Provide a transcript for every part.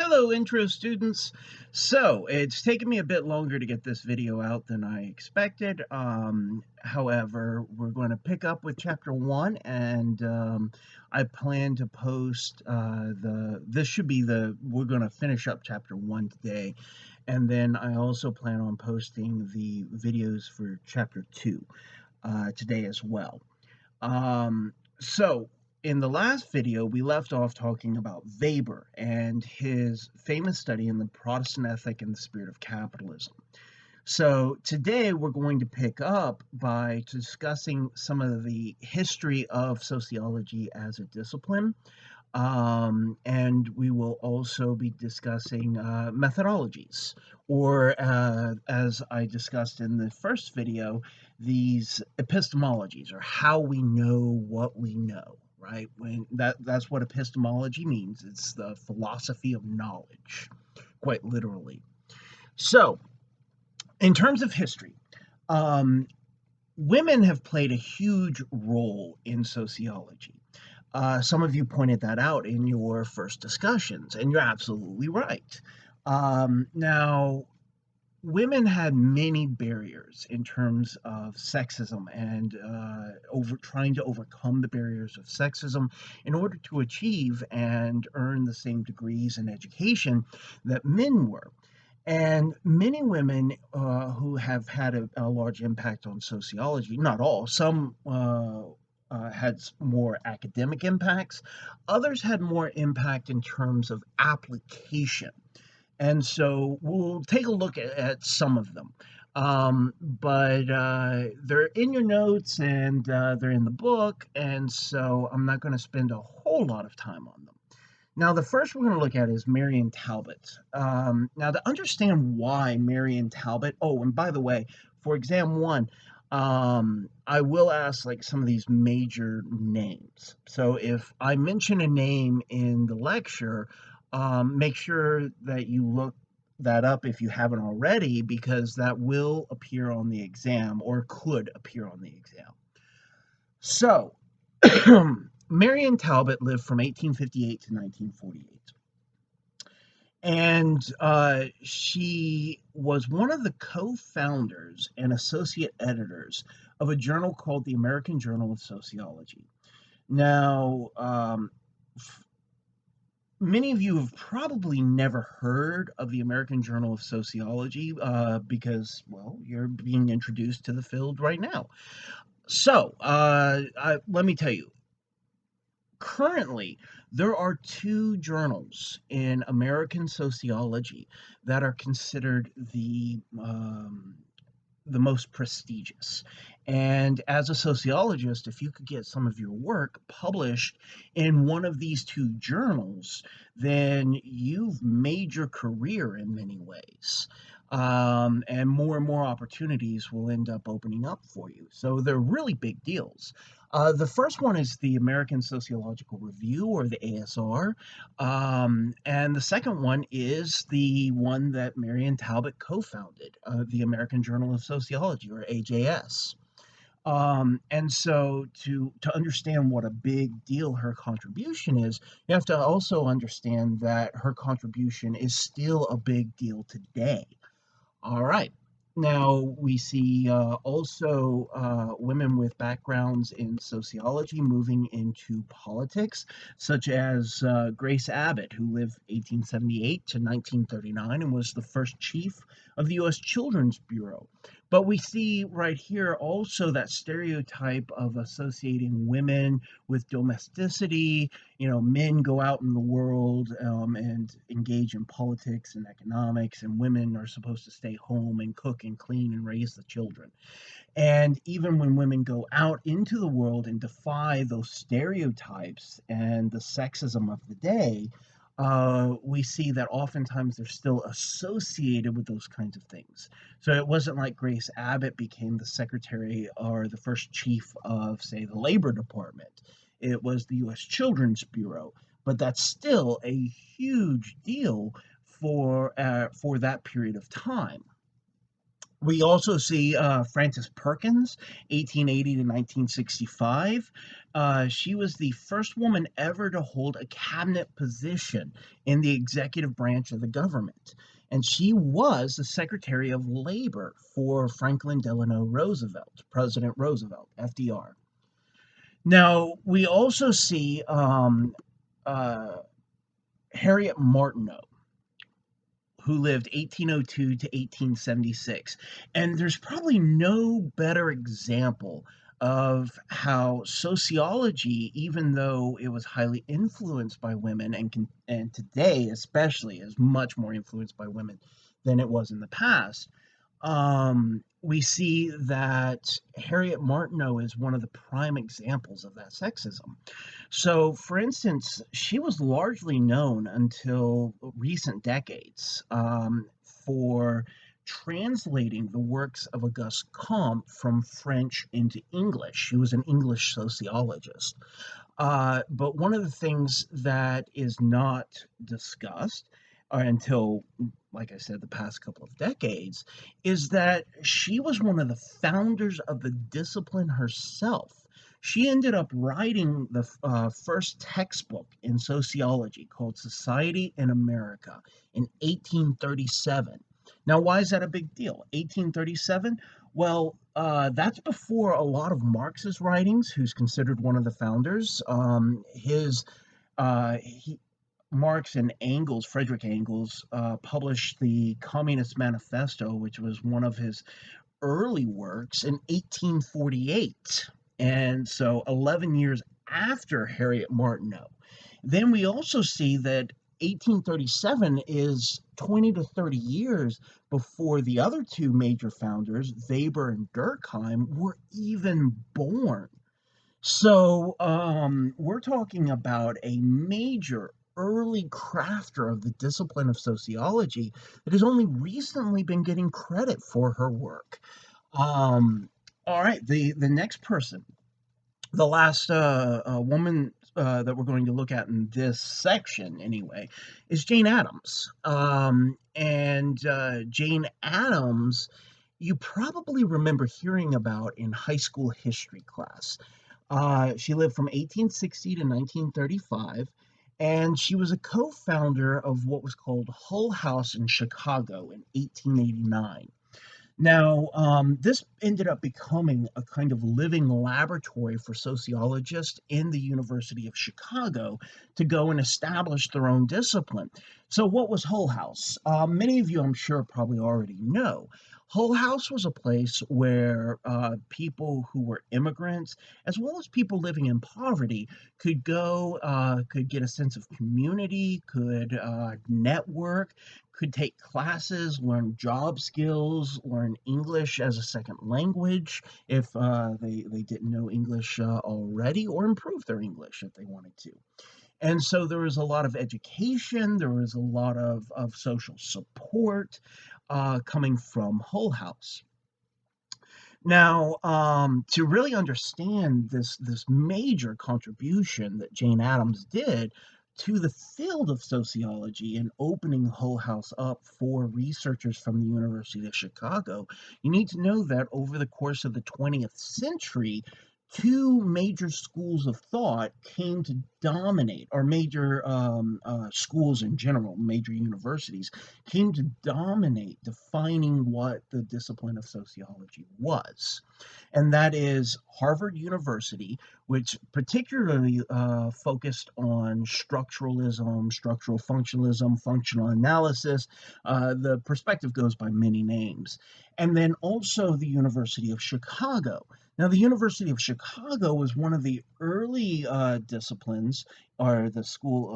Hello, intro students. So it's taken me a bit longer to get this video out than I expected. However, we're going to pick up with chapter one, and I plan to post we're going to finish up chapter one today, and then I also plan on posting the videos for chapter two today as well. So in the last video, we left off talking about Weber and his famous study in the Protestant ethic and the spirit of capitalism. So today we're going to pick up by discussing some of the history of sociology as a discipline. And we will also be discussing methodologies, or as I discussed in the first video, these epistemologies, or how we know what we know, right? That's what epistemology means. It's the philosophy of knowledge, quite literally. So, in terms of history, um, women have played a huge role in sociology. Some of you pointed that out in your first discussions, and you're absolutely right. Now, women had many barriers in terms of sexism and over trying to overcome the barriers of sexism in order to achieve and earn the same degrees in education that men were. And many women who have had a large impact on sociology, not all, some had more academic impacts, others had more impact in terms of application. And so we'll take a look at some of them. But they're in your notes and they're in the book, and so I'm not going to spend a whole lot of time on them. Now, the first we're going to look at is Marion Talbot. Now, to understand why Marion Talbot, oh, and by the way, for exam one, I will ask like some of these major names. So if I mention a name in the lecture, make sure that you look that up if you haven't already, because that will appear on the exam or could appear on the exam. So, Marion Talbot lived from 1858 to 1948. And she was one of the co-founders and associate editors of a journal called the American Journal of Sociology. Now, many of you have probably never heard of the American Journal of Sociology because, well, you're being introduced to the field right now. So, let me tell you, currently, there are two journals in American sociology that are considered the most prestigious. And as a sociologist, if you could get some of your work published in one of these two journals, then you've made your career in many ways. And more opportunities will end up opening up for you. So they're really big deals. The first one is the American Sociological Review, or the ASR. And the second one is the one that Marion Talbot co-founded, the American Journal of Sociology, or AJS. And so to understand what a big deal her contribution is, you have to also understand that her contribution is still a big deal today. All right. Now we see also women with backgrounds in sociology moving into politics, such as Grace Abbott, who lived 1878 to 1939 and was the first chief of the U.S. Children's Bureau. But we see right here also that stereotype of associating women with domesticity. Men go out in the world and engage in politics and economics, and women are supposed to stay home and cook and clean and raise the children. And even when women go out into the world and defy those stereotypes and the sexism of the day, we see that oftentimes they're still associated with those kinds of things. So it wasn't like Grace Abbott became the secretary or the first chief of, say, the Labor Department. It was the U.S. Children's Bureau, but that's still a huge deal for that period of time. We also see Frances Perkins, 1880 to 1965. She was the first woman ever to hold a cabinet position in the executive branch of the government. And she was the Secretary of Labor for Franklin Delano Roosevelt, President Roosevelt, FDR. Now, we also see uh, Harriet Martineau, who lived 1802 to 1876. And there's probably no better example of how sociology, even though it was highly influenced by women and today especially is much more influenced by women than it was in the past, we see that Harriet Martineau is one of the prime examples of that sexism. So, for instance, she was largely known until recent decades for translating the works of Auguste Comte from French into English. She was an English sociologist. But one of the things that is not discussed until, like I said, the past couple of decades, is that she was one of the founders of the discipline herself. She ended up writing the first textbook in sociology called Society in America in 1837. Now, why is that a big deal? 1837? Well, that's before a lot of Marx's writings, who's considered one of the founders. He, Marx and Engels, Frederick Engels, published the Communist Manifesto, which was one of his early works in 1848. And so 11 years after Harriet Martineau. Then we also see that 1837 is 20 to 30 years before the other two major founders, Weber and Durkheim, were even born. So we're talking about a major early crafter of the discipline of sociology that has only recently been getting credit for her work. Um, all right, the next person, the last woman that we're going to look at in this section, anyway, is Jane Addams. And Jane Addams, you probably remember hearing about in high school history class. She lived from 1860 to 1935, and she was a co founder of what was called Hull House in Chicago in 1889. Now, this ended up becoming a kind of living laboratory for sociologists in the University of Chicago to go and establish their own discipline. So, what was Hull House? Many of you, I'm sure, probably already know. Hull House was a place where people who were immigrants, as well as people living in poverty, could go, could get a sense of community, could network, could take classes, learn job skills, learn English as a second language if they didn't know English already, or improve their English if they wanted to. And so there was a lot of education, there was a lot of social support coming from Hull House. Now, to really understand this major contribution that Jane Addams did to the field of sociology and opening Hull House up for researchers from the University of Chicago, you need to know that over the course of the 20th century, two major schools of thought came to dominate, or major schools in general, major universities came to dominate defining what the discipline of sociology was. And that is Harvard University, which particularly focused on structuralism, structural functionalism, functional analysis. The perspective goes by many names. And then also the University of Chicago. Now, the University of Chicago was one of the early disciplines, or the school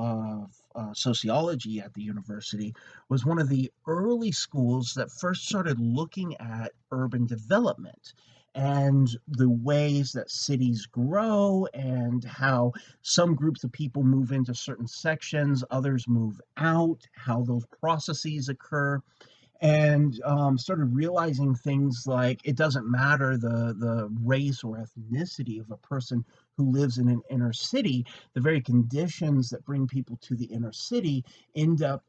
of sociology at the university was one of the early schools that first started looking at urban development and the ways that cities grow and how some groups of people move into certain sections, others move out, how those processes occur, and started realizing things like it doesn't matter the race or ethnicity of a person who lives in an inner city. The very conditions that bring people to the inner city end up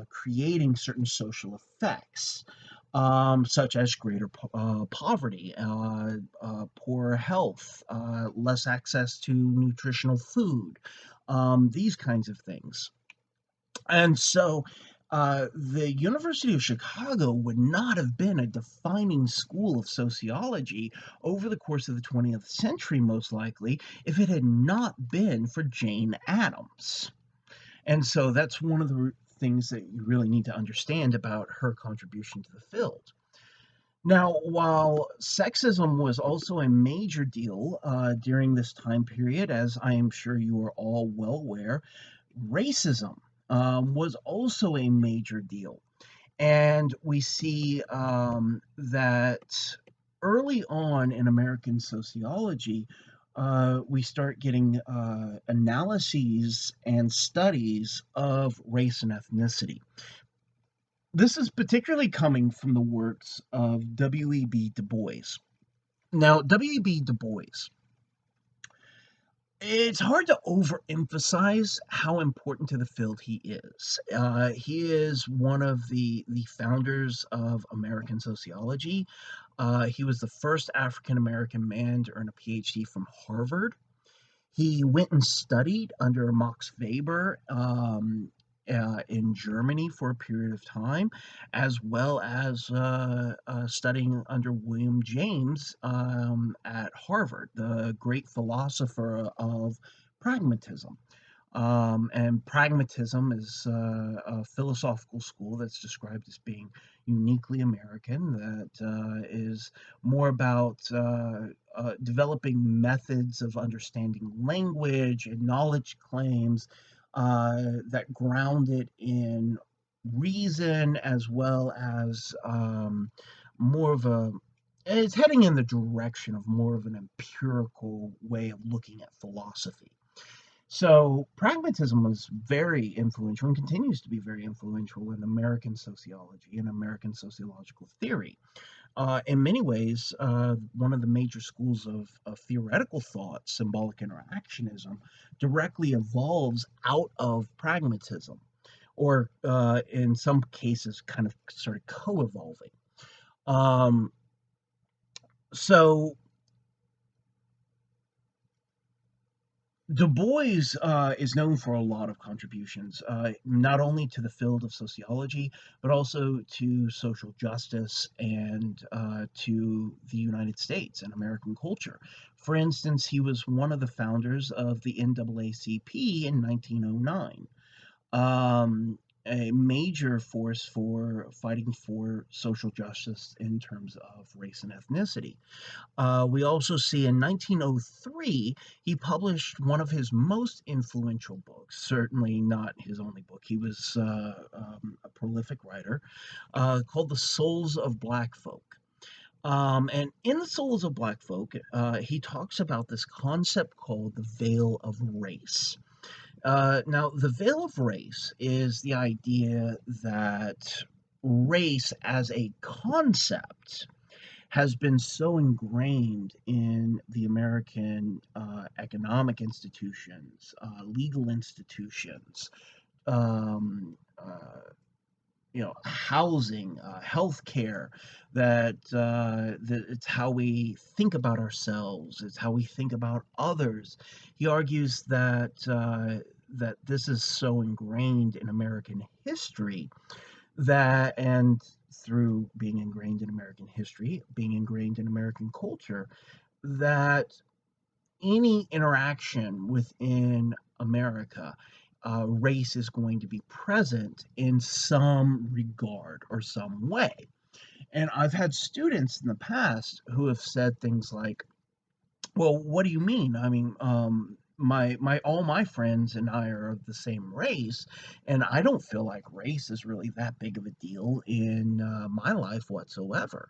creating certain social effects. such as greater poverty, poor health, less access to nutritional food, these kinds of things. And so the University of Chicago would not have been a defining school of sociology over the course of the 20th century, most likely, if it had not been for Jane Addams. And so that's one of the things that you really need to understand about her contribution to the field. Now, while sexism was also a major deal during this time period, as I am sure you are all well aware, racism was also a major deal. And we see that early on in American sociology, we start getting analyses and studies of race and ethnicity. This is particularly coming from the works of W.E.B. Du Bois. Now, W.E.B. Du Bois, it's hard to overemphasize how important to the field he is. He is one of the founders of American sociology. He was the first African American man to earn a PhD from Harvard. He went and studied under Max Weber in Germany for a period of time, as well as studying under William James at Harvard, the great philosopher of pragmatism. And pragmatism is a philosophical school that's described as being uniquely American, that is more about developing methods of understanding language and knowledge claims that ground it in reason, as well as more of a it's heading in the direction of more of an empirical way of looking at philosophy. So pragmatism was very influential and continues to be very influential in American sociology and American sociological theory. In many ways, one of the major schools of theoretical thought, symbolic interactionism, directly evolves out of pragmatism, or in some cases, kind of sort of co-evolving. Um, so Du Bois is known for a lot of contributions, not only to the field of sociology, but also to social justice and to the United States and American culture. For instance, he was one of the founders of the NAACP in 1909, a major force for fighting for social justice in terms of race and ethnicity. We also see in 1903, he published one of his most influential books, certainly not his only book. He was a prolific writer, called The Souls of Black Folk. And in The Souls of Black Folk, he talks about this concept called the veil of race. Now, the veil of race is the idea that race as a concept has been so ingrained in the American economic institutions, legal institutions, um, housing, healthcare, that it's how we think about ourselves, it's how we think about others. He argues that this is so ingrained in American history that, and through being ingrained in American history, being ingrained in American culture, that any interaction within America, race is going to be present in some regard or some way. And I've had students in the past who have said things like, well, what do you mean? I mean, my all my friends and I are of the same race, and I don't feel like race is really that big of a deal in my life whatsoever.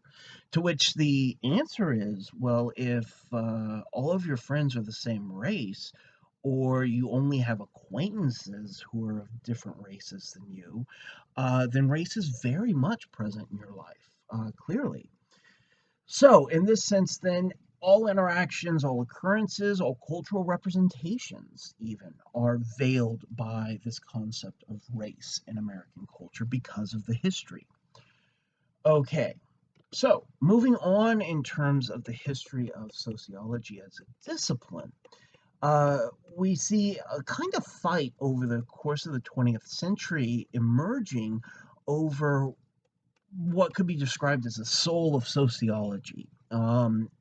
To which the answer is, well, if all of your friends are the same race, or you only have acquaintances who are of different races than you, then race is very much present in your life, clearly. So, in this sense, then, all interactions, all occurrences, all cultural representations, even, are veiled by this concept of race in American culture because of the history. Okay, so moving on in terms of the history of sociology as a discipline, uh, we see a kind of fight over the course of the 20th century emerging over what could be described as the soul of sociology.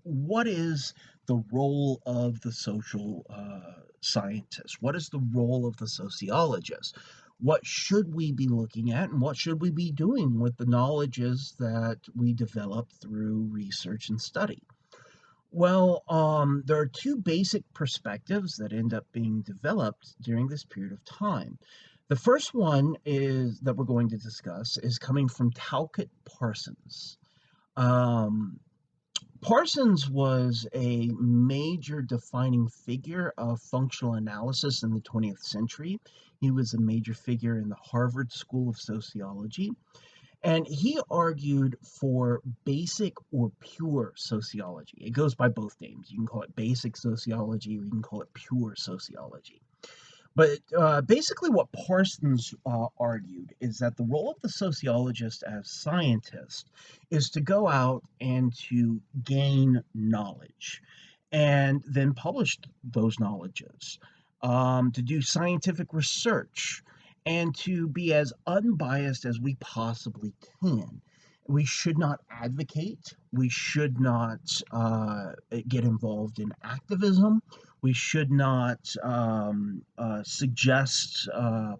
What is the role of the social scientist? What is the role of the sociologist? What should we be looking at, and what should we be doing with the knowledges that we develop through research and study? Well, there are two basic perspectives that end up being developed during this period of time. The first one is that we're going to discuss is coming from Talcott Parsons. Um, Parsons was a major defining figure of functional analysis in the 20th century. He was a major figure in the Harvard School of Sociology. And he argued for basic or pure sociology. It goes by both names. You can call it basic sociology or you can call it pure sociology. But basically, what Parsons argued is that the role of the sociologist as scientist is to go out and to gain knowledge and then publish those knowledges, to do scientific research, and to be as unbiased as we possibly can. We should not advocate. We should not get involved in activism. We should not suggest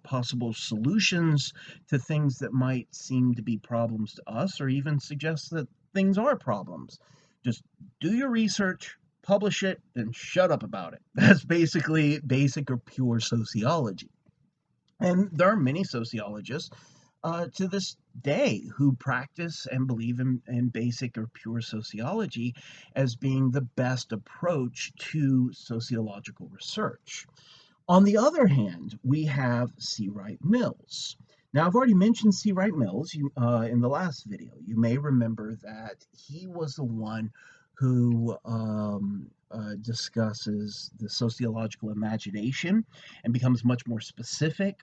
possible solutions to things that might seem to be problems to us, or even suggest that things are problems. Just do your research, publish it, then shut up about it. That's basically basic or pure sociology. And there are many sociologists to this day who practice and believe in basic or pure sociology as being the best approach to sociological research. On the other hand, we have C. Wright Mills. Now, I've already mentioned C. Wright Mills in the last video. You may remember that he was the one who discusses the sociological imagination and becomes much more specific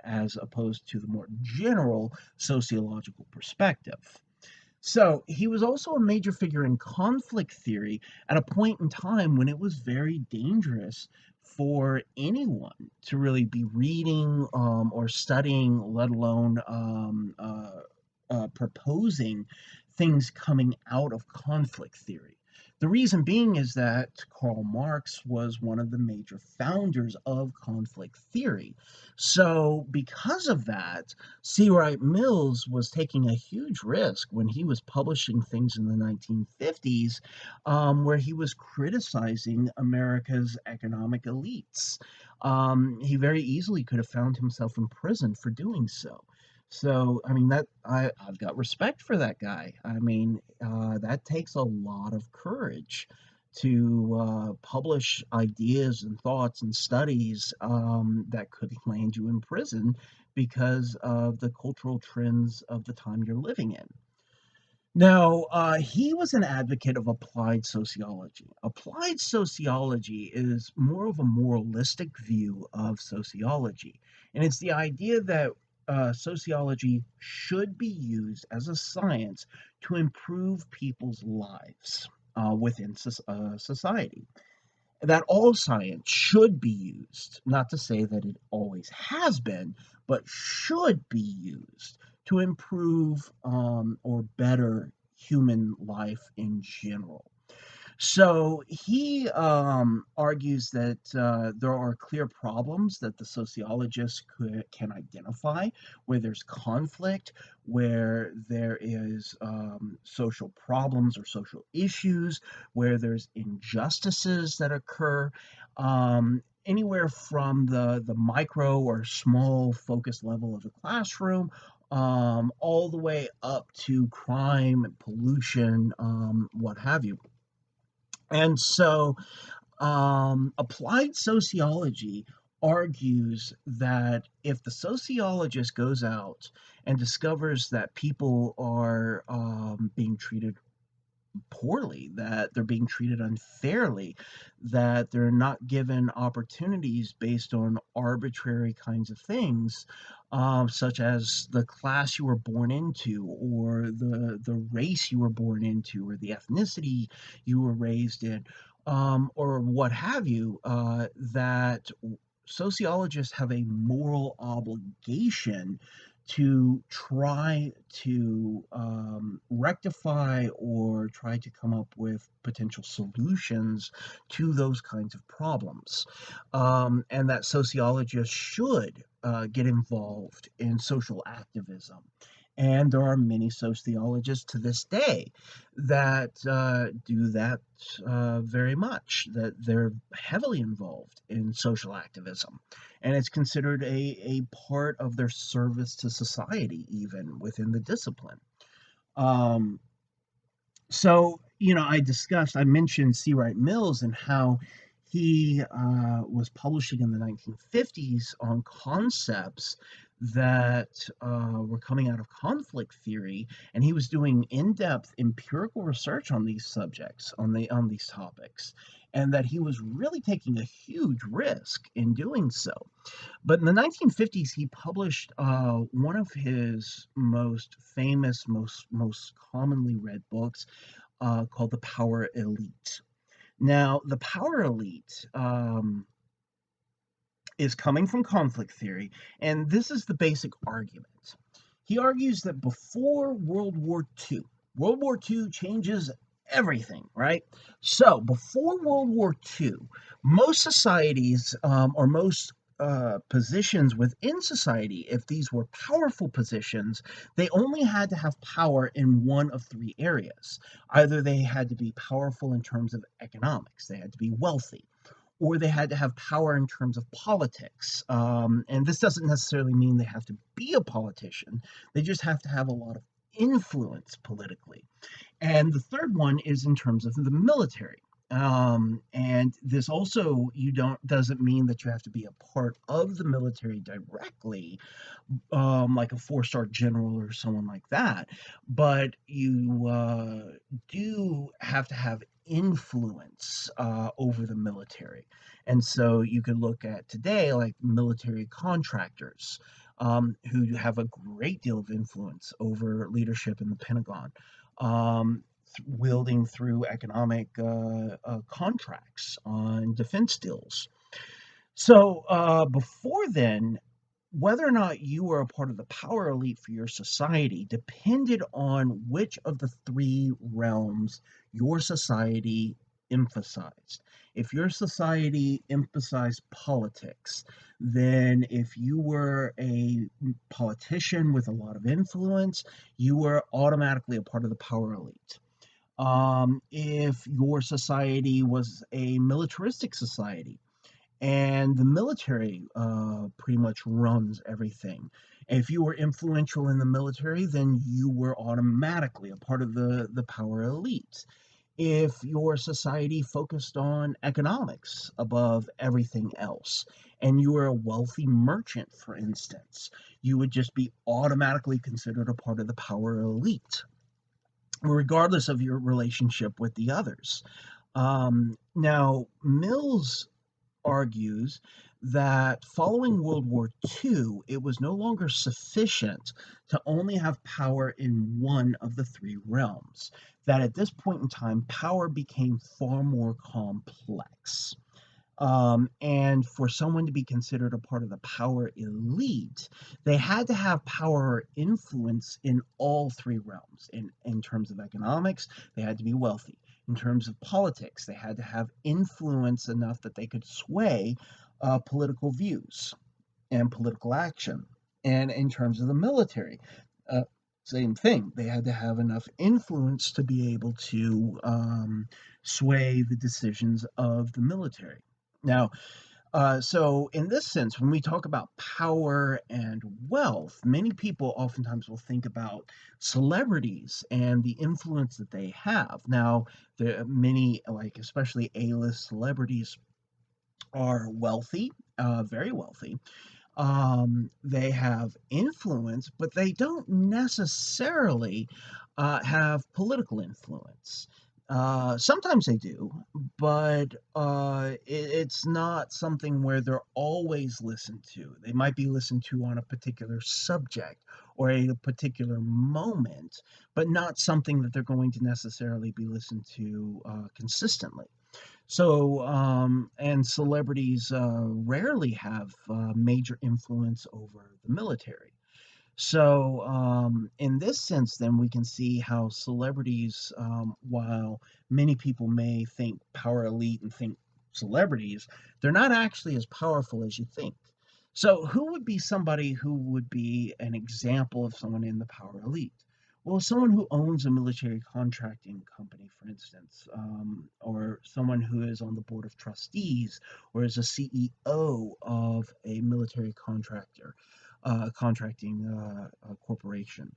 as opposed to the more general sociological perspective. So he was also a major figure in conflict theory at a point in time when it was very dangerous for anyone to really be reading or studying, let alone proposing things coming out of conflict theory. The reason being is that Karl Marx was one of the major founders of conflict theory. So, because of that, C. Wright Mills was taking a huge risk when he was publishing things in the 1950s, where he was criticizing America's economic elites. He very easily could have found himself in prison for doing so. So, I mean, I've got respect for that guy. I mean, that takes a lot of courage to publish ideas and thoughts and studies that could land you in prison because of the cultural trends of the time you're living in. Now, he was an advocate of applied sociology. Applied sociology is more of a moralistic view of sociology, and it's the idea that sociology should be used as a science to improve people's lives within society. That all science should be used, not to say that it always has been, but should be used to improve or better human life in general. So he argues that there are clear problems that the sociologist can identify, where there's conflict, where there is social problems or social issues, where there's injustices that occur. Anywhere from the micro or small focus level of the classroom all the way up to crime, pollution, what have you. And so, applied sociology argues that if the sociologist goes out and discovers that people are being treated poorly, that they're being treated unfairly, that they're not given opportunities based on arbitrary kinds of things, such as the class you were born into, or the race you were born into, or the ethnicity you were raised in, or what have you, that sociologists have a moral obligation to try to rectify or try to come up with potential solutions to those kinds of problems. And that sociologists should get involved in social activism. And there are many sociologists to this day that do that very much, that they're heavily involved in social activism. And it's considered a part of their service to society, even within the discipline. Um, I mentioned C. Wright Mills and how he was publishing in the 1950s on concepts that were coming out of conflict theory, and he was doing in-depth empirical research on these subjects, on these topics, and that he was really taking a huge risk in doing so. But in the 1950s, he published one of his most famous, most commonly read books, called The Power Elite. Now, the Power Elite is coming from conflict theory, and this is the basic argument. He argues that before World War II changes everything, right? So, before World War II, most societies, or most positions within society, if these were powerful positions, they only had to have power in one of three areas. Either they had to be powerful in terms of economics, they had to be wealthy, or they had to have power in terms of politics. And this doesn't necessarily mean they have to be a politician, they just have to have a lot of influence politically. And the third one is in terms of the military. And this also you don't doesn't mean that you have to be a part of the military directly, like a four-star general or someone like that. But you do have to have influence over the military. And so you could look at today like military contractors, who have a great deal of influence over leadership in the Pentagon, wielding through economic contracts on defense deals. So before then, whether or not you were a part of the power elite for your society depended on which of the three realms your society emphasized. If your society emphasized politics, then if you were a politician with a lot of influence, you were automatically a part of the power elite. If your society was a militaristic society, and the military pretty much runs everything. If you were influential in the military, then you were automatically a part of the power elite. If your society focused on economics above everything else, and you were a wealthy merchant, for instance, you would just be automatically considered a part of the power elite, regardless of your relationship with the others. Now, Mills argues that following World War II, it was no longer sufficient to only have power in one of the three realms. That at this point in time, power became far more complex. And for someone to be considered a part of the power elite, they had to have power or influence in all three realms. In terms of economics, they had to be wealthy. In terms of politics, they had to have influence enough that they could sway political views and political action. And in terms of the military, uh, same thing. They had to have enough influence to be able to sway the decisions of the military. Now, so in this sense, when we talk about power and wealth, many people oftentimes will think about celebrities and the influence that they have. Now, there are many, like especially A-list celebrities, are wealthy, very wealthy. They have influence, but they don't necessarily have political influence. Sometimes they do, but it's not something where they're always listened to. They might be listened to on a particular subject or a particular moment, but not something that they're going to necessarily be listened to consistently. So, and celebrities rarely have major influence over the military. So, in this sense, then we can see how celebrities, while many people may think power elite and think celebrities, they're not actually as powerful as you think. So, who would be somebody who would be an example of someone in the power elite? Well, someone who owns a military contracting company, for instance, or someone who is on the board of trustees, or is a CEO of a military contracting corporation.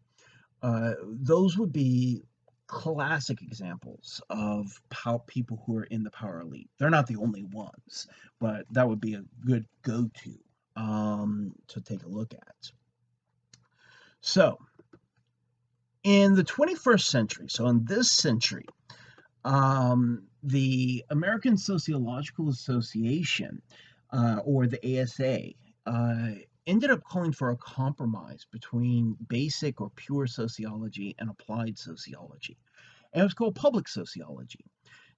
Those would be classic examples of people who are in the power elite. They're not the only ones, but that would be a good go-to to take a look at. So, in the 21st century, so in this century, the American Sociological Association, or the ASA, ended up calling for a compromise between basic or pure sociology and applied sociology. And it was called public sociology.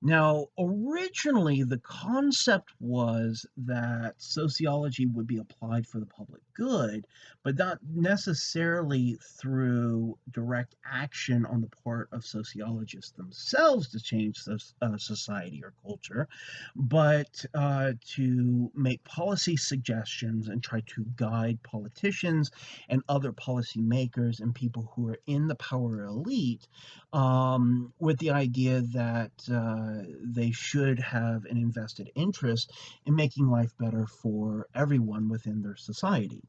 Now, originally, the concept was that sociology would be applied for the public good, but not necessarily through direct action on the part of sociologists themselves to change society or culture, but to make policy suggestions and try to guide politicians and other policymakers and people who are in the power elite, with the idea that they should have an invested interest in making life better for everyone within their society.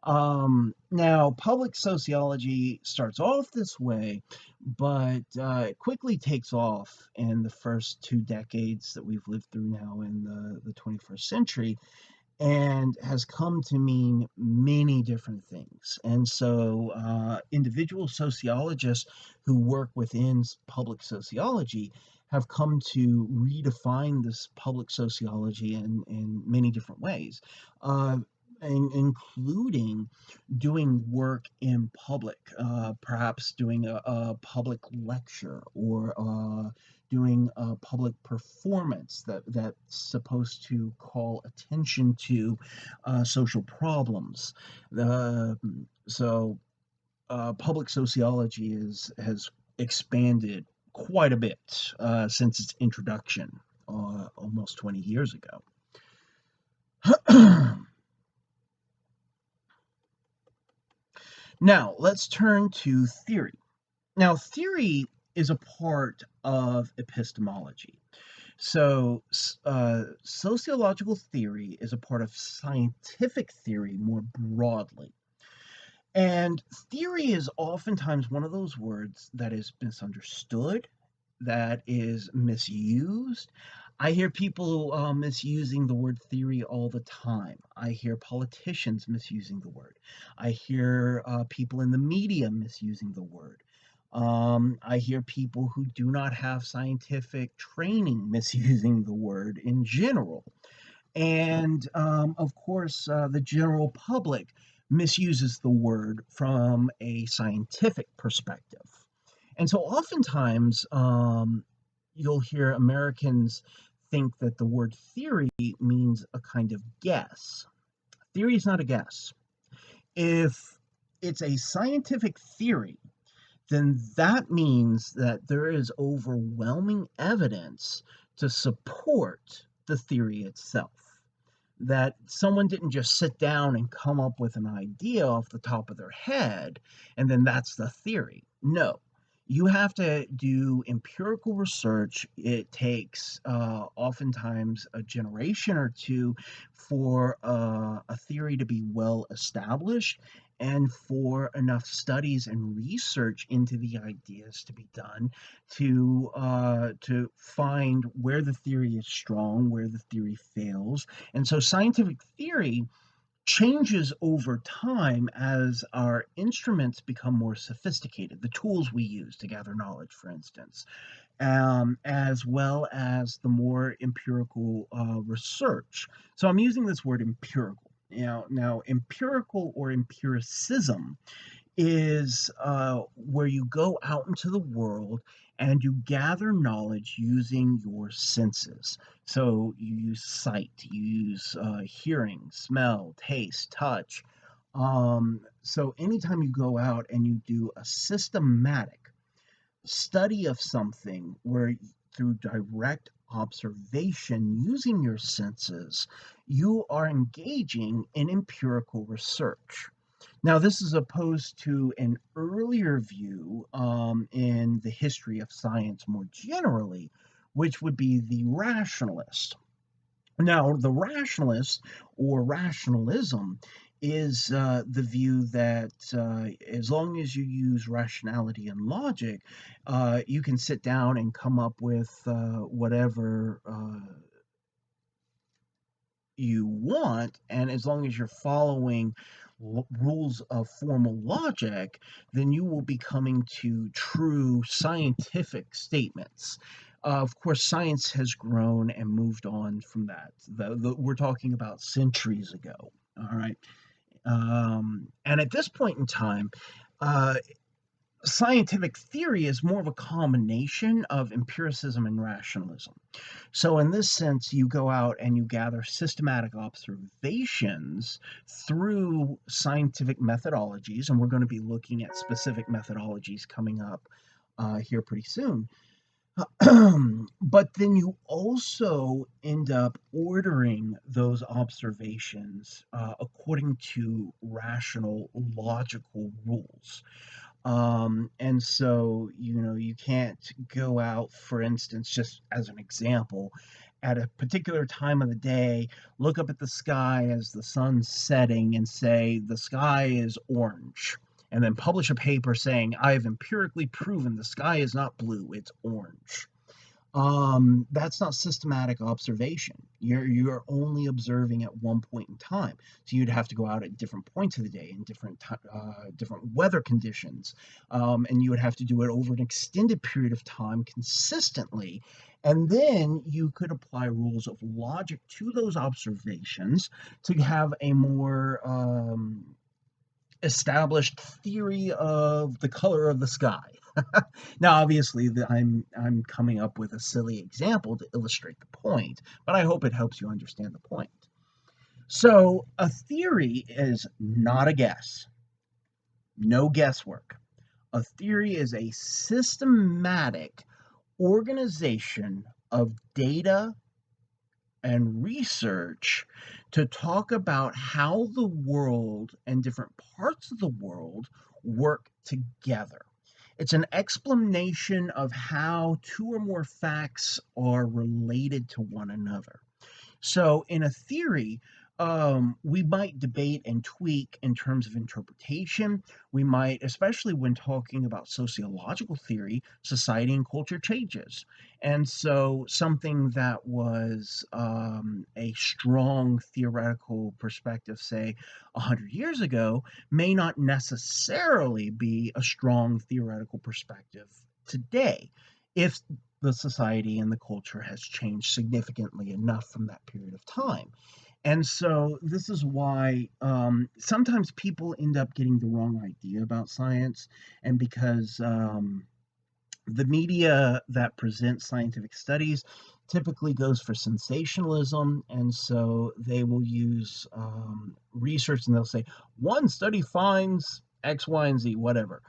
Now, public sociology starts off this way, but it quickly takes off in the first 2 decades that we've lived through now in the 21st century, and has come to mean many different things. And so, individual sociologists who work within public sociology have come to redefine this public sociology in many different ways, uh, including doing work in public, perhaps doing a public lecture or doing a public performance that's supposed to call attention to social problems. Uh, so, public sociology has expanded quite a bit since its introduction almost 20 years ago. Now, let's turn to theory. Now, theory is a part of epistemology. So, sociological theory is a part of scientific theory more broadly. And theory is oftentimes one of those words that is misunderstood, that is misused. I hear people misusing the word theory all the time. I hear politicians misusing the word. I hear people in the media misusing the word. I hear people who do not have scientific training misusing the word in general. And of course, the general public misuses the word from a scientific perspective. And so oftentimes, you'll hear Americans think that the word theory means a kind of guess. Theory is not a guess. If it's a scientific theory, then that means that there is overwhelming evidence to support the theory itself. That someone didn't just sit down and come up with an idea off the top of their head and then that's the theory. No, you have to do empirical research. It takes oftentimes a generation or two for a theory to be well established and for enough studies and research into the ideas to be done to find where the theory is strong, where the theory fails. And so scientific theory changes over time as our instruments become more sophisticated, the tools we use to gather knowledge, for instance. as well as the more empirical research. So I'm using this word empirical. Now empirical or empiricism is where you go out into the world and you gather knowledge using your senses. So you use sight, you use hearing, smell, taste, touch. So anytime you go out and you do a systematic study of something where through direct observation using your senses, you are engaging in empirical research. Now, this is opposed to an earlier view in the history of science more generally, which would be the rationalist. Now, the rationalist or rationalism is the view that as long as you use rationality and logic, you can sit down and come up with whatever you want, and as long as you're following rules of formal logic, then you will be coming to true scientific statements. Of course, science has grown and moved on from that. We're talking about centuries ago. All right. And at this point in time, uh, scientific theory is more of a combination of empiricism and rationalism. So, in this sense, you go out and you gather systematic observations through scientific methodologies, and we're going to be looking at specific methodologies coming up here pretty soon. But then you also end up ordering those observations according to rational, logical rules. And so, you can't go out, for instance, just as an example, at a particular time of the day, look up at the sky as the sun's setting and say, the sky is orange. And then publish a paper saying, I have empirically proven the sky is not blue, it's orange. That's not systematic observation. You're only observing at one point in time. So you'd have to go out at different points of the day in different weather conditions, and you would have to do it over an extended period of time consistently. And then you could apply rules of logic to those observations to have a more established theory of the color of the sky. Now, obviously, I'm coming up with a silly example to illustrate the point, but I hope it helps you understand the point. So, a theory is not a guess, no guesswork. A theory is a systematic organization of data and research to talk about how the world and different parts of the world work together. It's an explanation of how two or more facts are related to one another. So, in a theory, we might debate and tweak in terms of interpretation. We might, especially when talking about sociological theory, society and culture changes. And so, something that was a strong theoretical perspective, say 100 years ago, may not necessarily be a strong theoretical perspective today if the society and the culture has changed significantly enough from that period of time. And so this is why sometimes people end up getting the wrong idea about science, and because the media that presents scientific studies typically goes for sensationalism, and so they will use research and they'll say one study finds X, Y, and Z, whatever.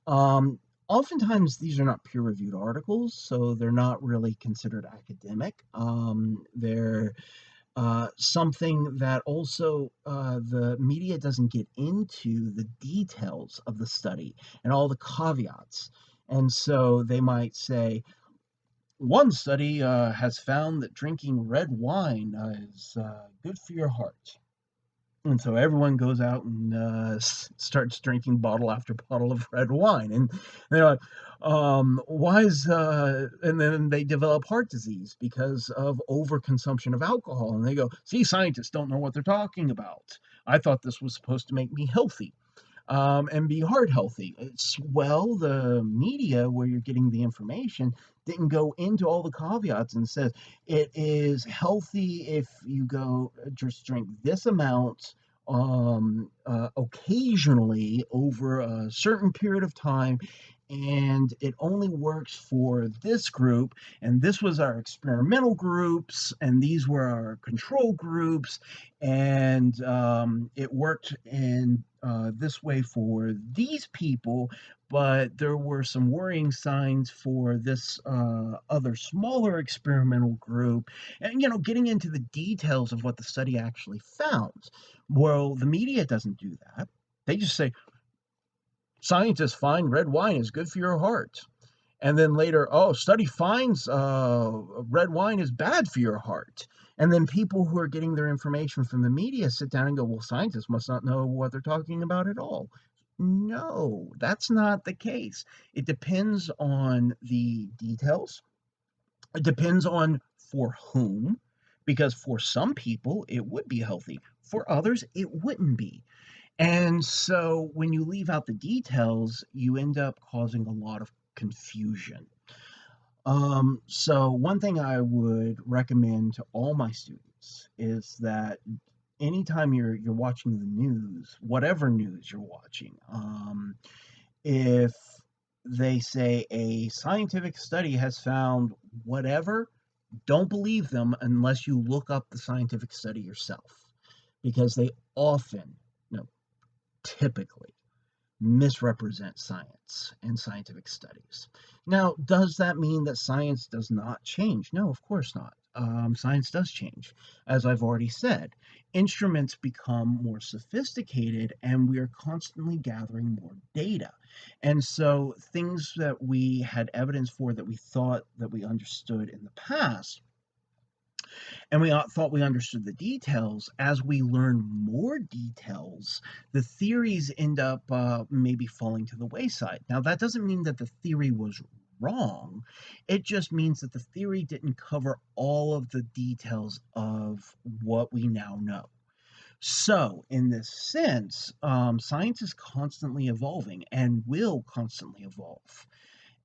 Um, Oftentimes, these are not peer-reviewed articles, so they're not really considered academic. They're something that also the media doesn't get into the details of the study and all the caveats. And so they might say, one study has found that drinking red wine is good for your heart. And so everyone goes out and starts drinking bottle after bottle of red wine. And they're like, why is, and then they develop heart disease because of overconsumption of alcohol. And they go, see, scientists don't know what they're talking about. I thought this was supposed to make me healthy. and be heart healthy. It's, well, the media where you're getting the information didn't go into all the caveats and says it is healthy if you go just drink this amount occasionally over a certain period of time, and it only works for this group, and this was our experimental groups, and these were our control groups, and it worked in this way for these people, but there were some worrying signs for this other smaller experimental group, and getting into the details of what the study actually found. Well, the media doesn't do that. They just say scientists find red wine is good for your heart. And then later, oh, study finds red wine is bad for your heart. And then people who are getting their information from the media sit down and go, well, scientists must not know what they're talking about at all. No, that's not the case. It depends on the details. It depends on for whom, because for some people it would be healthy. For others, it wouldn't be. And so when you leave out the details, you end up causing a lot of confusion. So one thing I would recommend to all my students is that anytime you're watching the news, whatever news you're watching, if they say a scientific study has found whatever, don't believe them unless you look up the scientific study yourself, because they often, no, typically misrepresent science and scientific studies. Now, does that mean that science does not change? No, of course not. Science does change. As I've already said, instruments become more sophisticated and we are constantly gathering more data. And so things that we had evidence for that we thought that we understood in the past, and we thought we understood the details, as we learn more details, the theories end up maybe falling to the wayside. Now, that doesn't mean that the theory was wrong. It just means that the theory didn't cover all of the details of what we now know. So, in this sense, science is constantly evolving and will constantly evolve.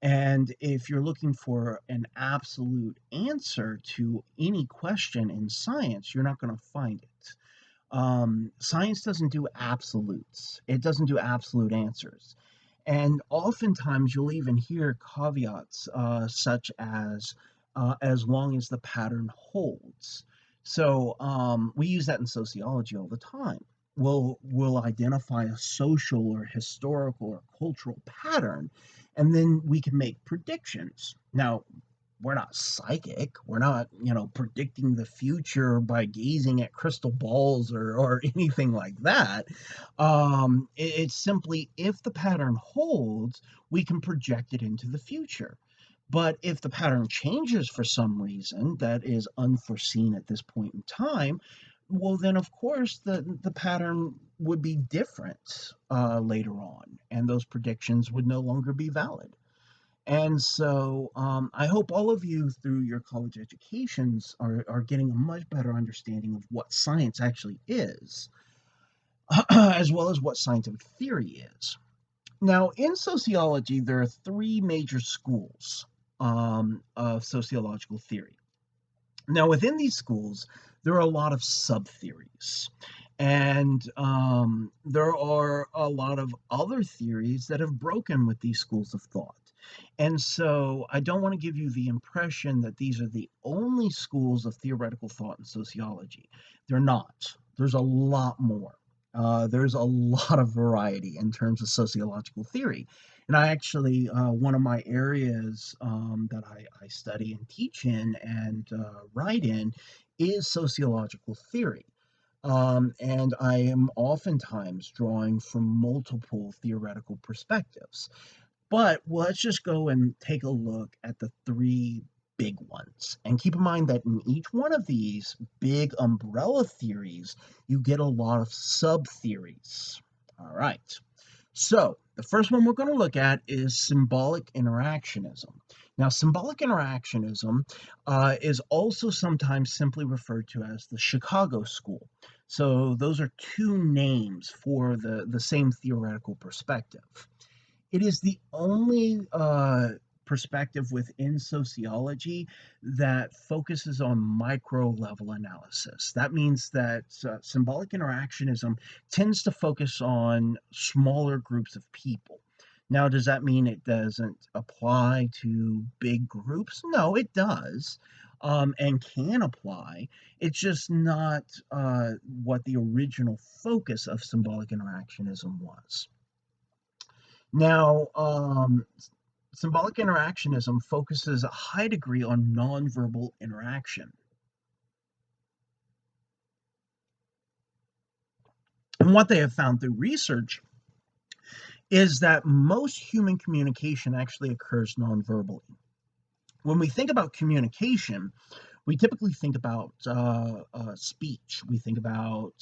And if you're looking for an absolute answer to any question in science, you're not going to find it. Science doesn't do absolutes, it doesn't do absolute answers. And oftentimes you'll even hear caveats such as long as the pattern holds. So we use that in sociology all the time. We'll identify a social or historical or cultural pattern, and then we can make predictions. Now, we're not psychic. We're not, predicting the future by gazing at crystal balls or anything like that. It's simply if the pattern holds, we can project it into the future. But if the pattern changes for some reason that is unforeseen at this point in time, well, then of course the pattern would be different later on, and those predictions would no longer be valid. And so I hope all of you, through your college educations, are getting a much better understanding of what science actually is, as well as what scientific theory is. Now, in sociology, there are three major schools of sociological theory. Now, within these schools, there are a lot of sub theories. And there are a lot of other theories that have broken with these schools of thought. And so I don't want to give you the impression that these are the only schools of theoretical thought in sociology. They're not. There's a lot more. There's a lot of variety in terms of sociological theory. And I actually, one of my areas that I study and teach in and write in is sociological theory. And I am oftentimes drawing from multiple theoretical perspectives. But let's just go and take a look at the three big ones. And keep in mind that in each one of these big umbrella theories, you get a lot of sub theories. All right. So the first one we're going to look at is symbolic interactionism. Now, symbolic interactionism is also sometimes simply referred to as the Chicago School. So, those are two names for the same theoretical perspective. It is the only perspective within sociology that focuses on micro level analysis. That means that symbolic interactionism tends to focus on smaller groups of people. Now, does that mean it doesn't apply to big groups? No, it does. And can apply. It's just not what the original focus of symbolic interactionism was. Now, symbolic interactionism focuses a high degree on nonverbal interaction. And what they have found through research is that most human communication actually occurs nonverbally. When we think about communication, we typically think about speech, we think about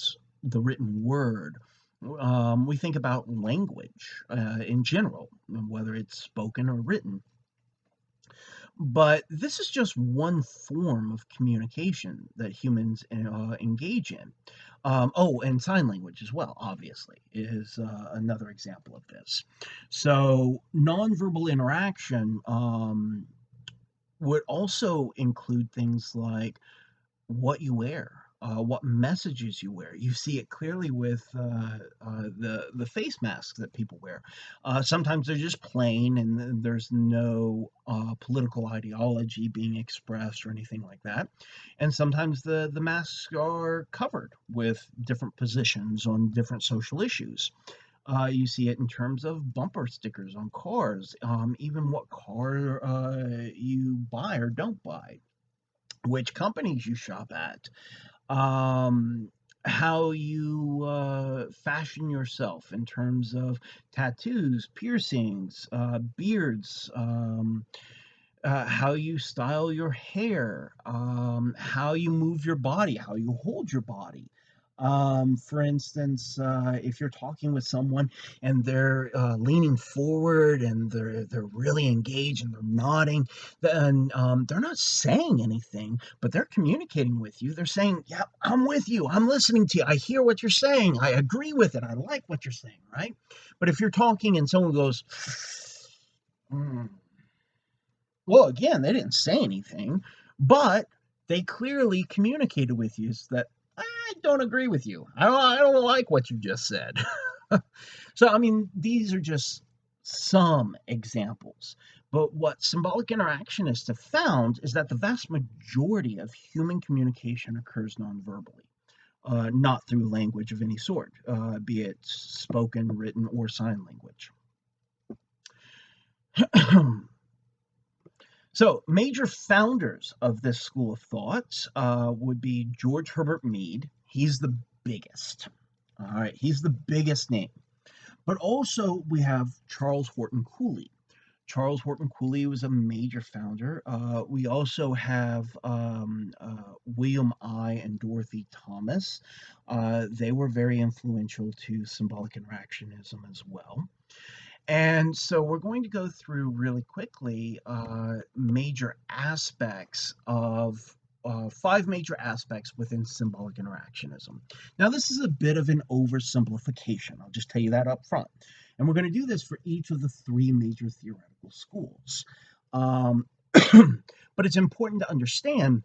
the written word, we think about language in general, whether it's spoken or written. But this is just one form of communication that humans engage in. Oh, and sign language as well, obviously, is another example of this. So, nonverbal interaction would also include things like what you wear, what messages you wear. You see it clearly with the face masks that people wear. Sometimes they're just plain, and there's no political ideology being expressed or anything like that. And sometimes the masks are covered with different positions on different social issues. You see it in terms of bumper stickers on cars, even what car you buy or don't buy, which companies you shop at, um, how you fashion yourself in terms of tattoos, piercings, beards, how you style your hair, how you move your body, how you hold your body. For instance, if you're talking with someone and they're leaning forward and they're really engaged and they're nodding, then they're not saying anything, but they're communicating with you. They're saying, "Yeah, I'm with you. I'm listening to you. I hear what you're saying. I agree with it. I like what you're saying." Right? But if you're talking and someone goes, "Hmm," well, again, they didn't say anything, but they clearly communicated with you that I don't agree with you. I don't like what you just said. So, I mean, these are just some examples. But what symbolic interactionists have found is that the vast majority of human communication occurs nonverbally, not through language of any sort, be it spoken, written, or sign language. So, major founders of this school of thought would be George Herbert Mead. He's the biggest. All right, he's the biggest name. But also, we have Charles Horton Cooley. Charles Horton Cooley was a major founder. We also have William I. and Dorothy Thomas. They were very influential to symbolic interactionism as well. And so we're going to go through really quickly major aspects of five major aspects within symbolic interactionism. Now, this is a bit of an oversimplification. I'll just tell you that up front. And we're going to do this for each of the three major theoretical schools. Um, but it's important to understand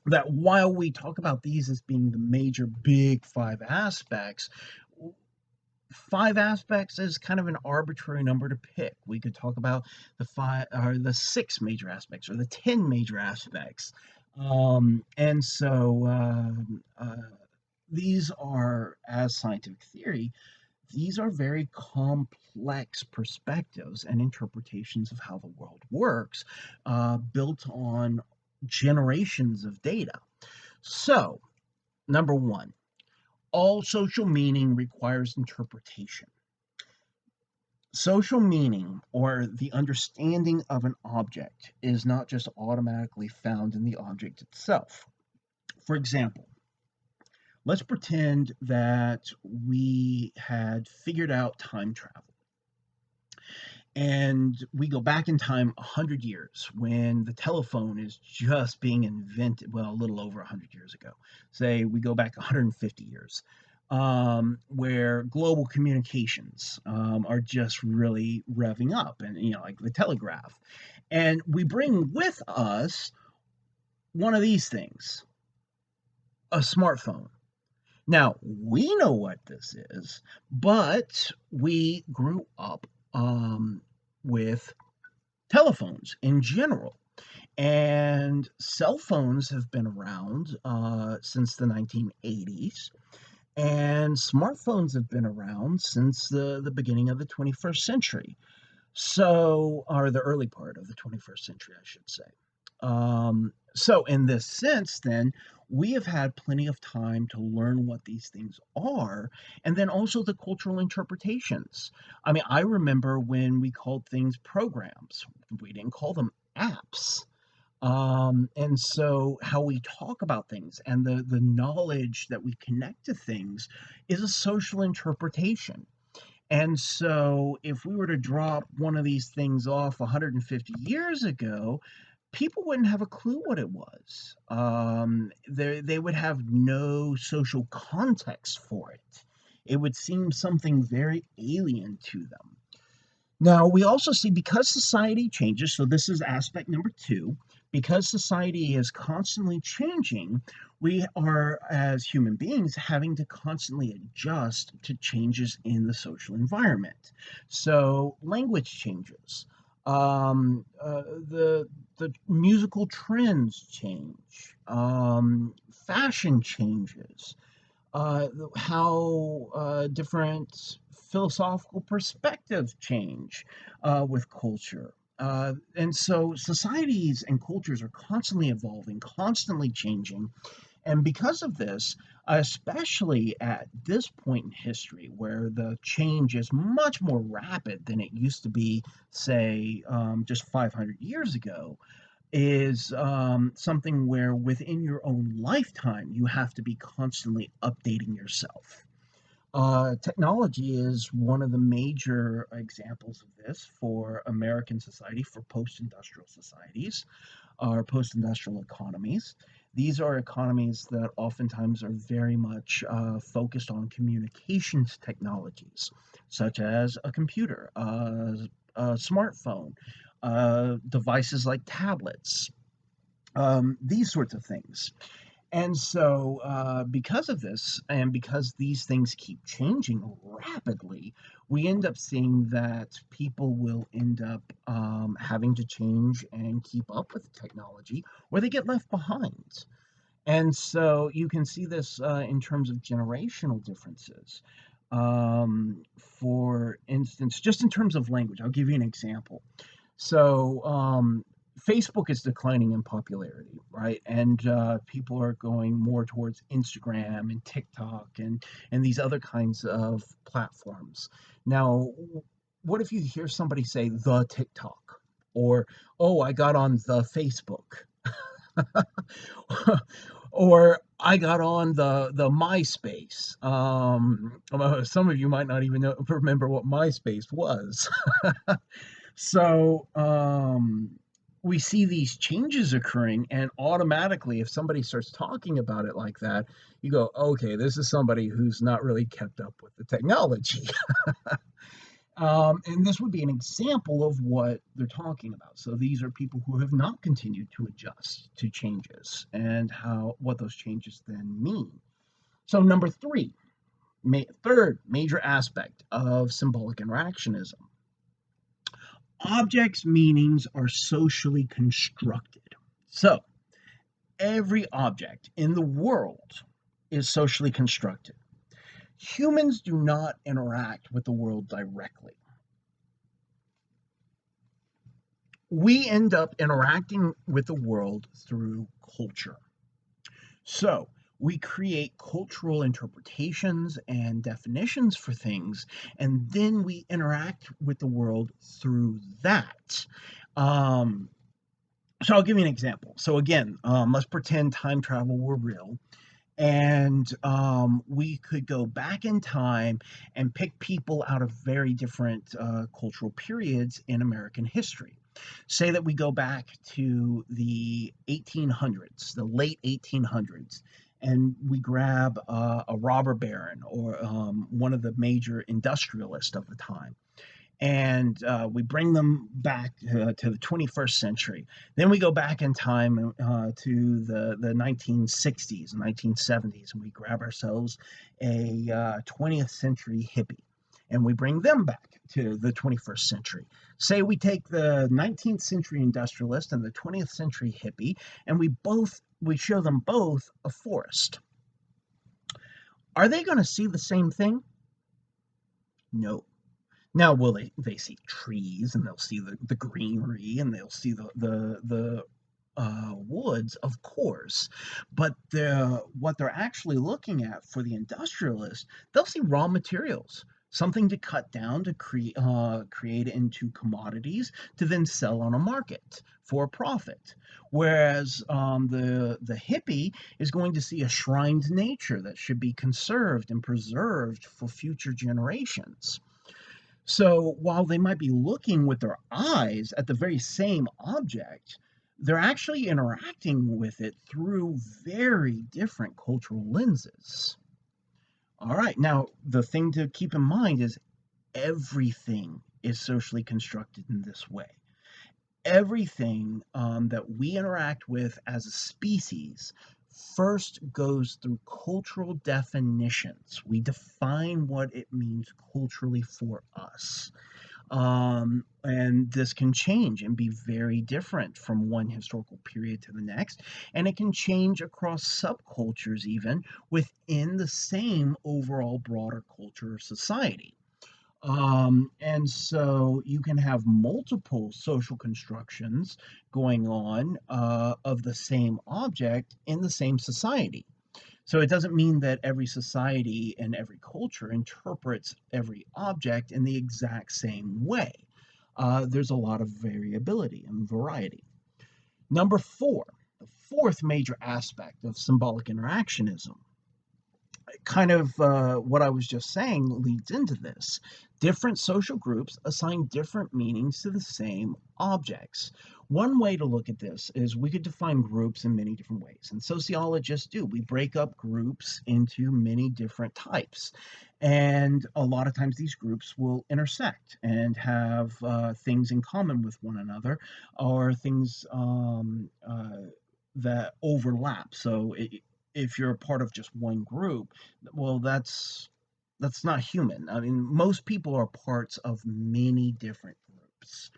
that while we talk about these as being the major big five aspects, five aspects is kind of an arbitrary number to pick. We could talk about the five or the six major aspects or the 10 major aspects. And so these are, as scientific theory, these are very complex perspectives and interpretations of how the world works, built on generations of data. So, number one, all social meaning requires interpretation. Social meaning, or the understanding of an object, is not just automatically found in the object itself. For example, let's pretend that we had figured out time travel. And we go back in time 100 years when the telephone is just being invented, well, a little over 100 years ago. Say we go back 150 years, where global communications are just really revving up, and, like the telegraph. And we bring with us one of these things, a smartphone. Now, we know what this is, but we grew up with telephones in general. And cell phones have been around since the 1980s, and smartphones have been around since the beginning of the 21st century. So, or the early part of the 21st century, I should say. So, in this sense, then, we have had plenty of time to learn what these things are, and then also the cultural interpretations. I mean, I remember when we called things programs, we didn't call them apps. And so, how we talk about things and the knowledge that we connect to things is a social interpretation. And so, if we were to drop one of these things off 150 years ago, people wouldn't have a clue what it was. They would have no social context for it. It would seem something very alien to them. Now, we also see because society changes, so this is aspect number two, because society is constantly changing, we are, as human beings, having to constantly adjust to changes in the social environment. So, language changes, the musical trends change, fashion changes, how different philosophical perspectives change with culture. And so societies and cultures are constantly evolving, constantly changing. And because of this, especially at this point in history where the change is much more rapid than it used to be, say, just 500 years ago, is something where within your own lifetime, you have to be constantly updating yourself. Technology is one of the major examples of this for American society, for post industrial societies or post industrial economies. These are economies that oftentimes are very much focused on communications technologies, such as a computer, a smartphone, devices like tablets, these sorts of things. And so, because of this, and because these things keep changing rapidly, we end up seeing that people will end up having to change and keep up with technology, or they get left behind. And so, you can see this in terms of generational differences. For instance, just in terms of language, I'll give you an example. So, Facebook is declining in popularity, right? And people are going more towards Instagram and TikTok and these other kinds of platforms. Now, what if you hear somebody say the TikTok, or oh, I got on the Facebook, or I got on the MySpace. Some of you might not even remember what MySpace was. So, we see these changes occurring, and automatically, if somebody starts talking about it like that, you go, okay, this is somebody who's not really kept up with the technology. And this would be an example of what they're talking about. So these are people who have not continued to adjust to changes and how what those changes then mean. So number three, third major aspect of symbolic interactionism. Objects' meanings are socially constructed. So, every object in the world is socially constructed. Humans do not interact with the world directly. We end up interacting with the world through culture. So, we create cultural interpretations and definitions for things, and then we interact with the world through that. Um, So I'll give you an example. So again, let's pretend time travel were real, And we could go back in time and pick people out of very different cultural periods in American history. Say that we go back to the 1800s, the late 1800s, and we grab a robber baron or one of the major industrialists of the time, and we bring them back to the 21st century. Then we go back in time to the 1960s, 1970s, and we grab ourselves a 20th century hippie, and we bring them back to the 21st century. Say we take the 19th century industrialist and the 20th century hippie, and we show them both a forest. Are they going to see the same thing? No. Now, will they see trees, and they'll see the greenery, and they'll see the woods, of course, but what they're actually looking at for the industrialist, they'll see raw materials, something to cut down to create into commodities to then sell on a market for a profit. Whereas the hippie is going to see a shrined nature that should be conserved and preserved for future generations. So while they might be looking with their eyes at the very same object, they're actually interacting with it through very different cultural lenses. All right, now the thing to keep in mind is everything is socially constructed in this way. Everything that we interact with as a species first goes through cultural definitions. We define what it means culturally for us. And this can change and be very different from one historical period to the next. And it can change across subcultures, even within the same overall broader culture or society. And so you can have multiple social constructions going on of the same object in the same society. So it doesn't mean that every society and every culture interprets every object in the exact same way. There's a lot of variability and variety. Number four, the fourth major aspect of symbolic interactionism, kind of what I was just saying leads into this. Different social groups assign different meanings to the same objects. One way to look at this is we could define groups in many different ways, and sociologists do. We break up groups into many different types, and a lot of times these groups will intersect and have things in common with one another, or things that overlap. So if you're a part of just one group, well, that's not human. I mean, most people are parts of many different groups.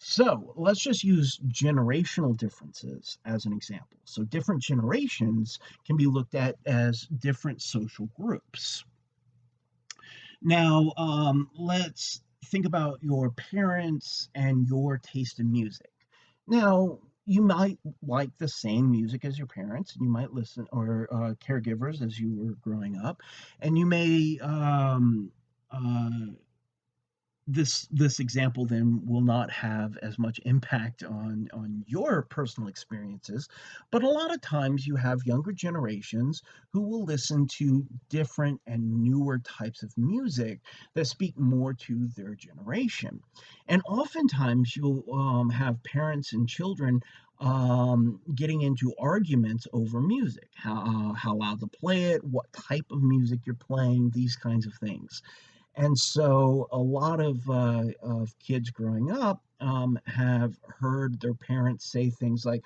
So let's just use generational differences as an example. So different generations can be looked at as different social groups. Now, let's think about your parents and your taste in music. Now, you might like the same music as your parents, and you might listen, or caregivers as you were growing up, and you may uh, this example then will not have as much impact on your personal experiences, but a lot of times you have younger generations who will listen to different and newer types of music that speak more to their generation. And oftentimes you'll have parents and children getting into arguments over music, how loud to play it, what type of music you're playing, these kinds of things. And so a lot of kids growing up have heard their parents say things like,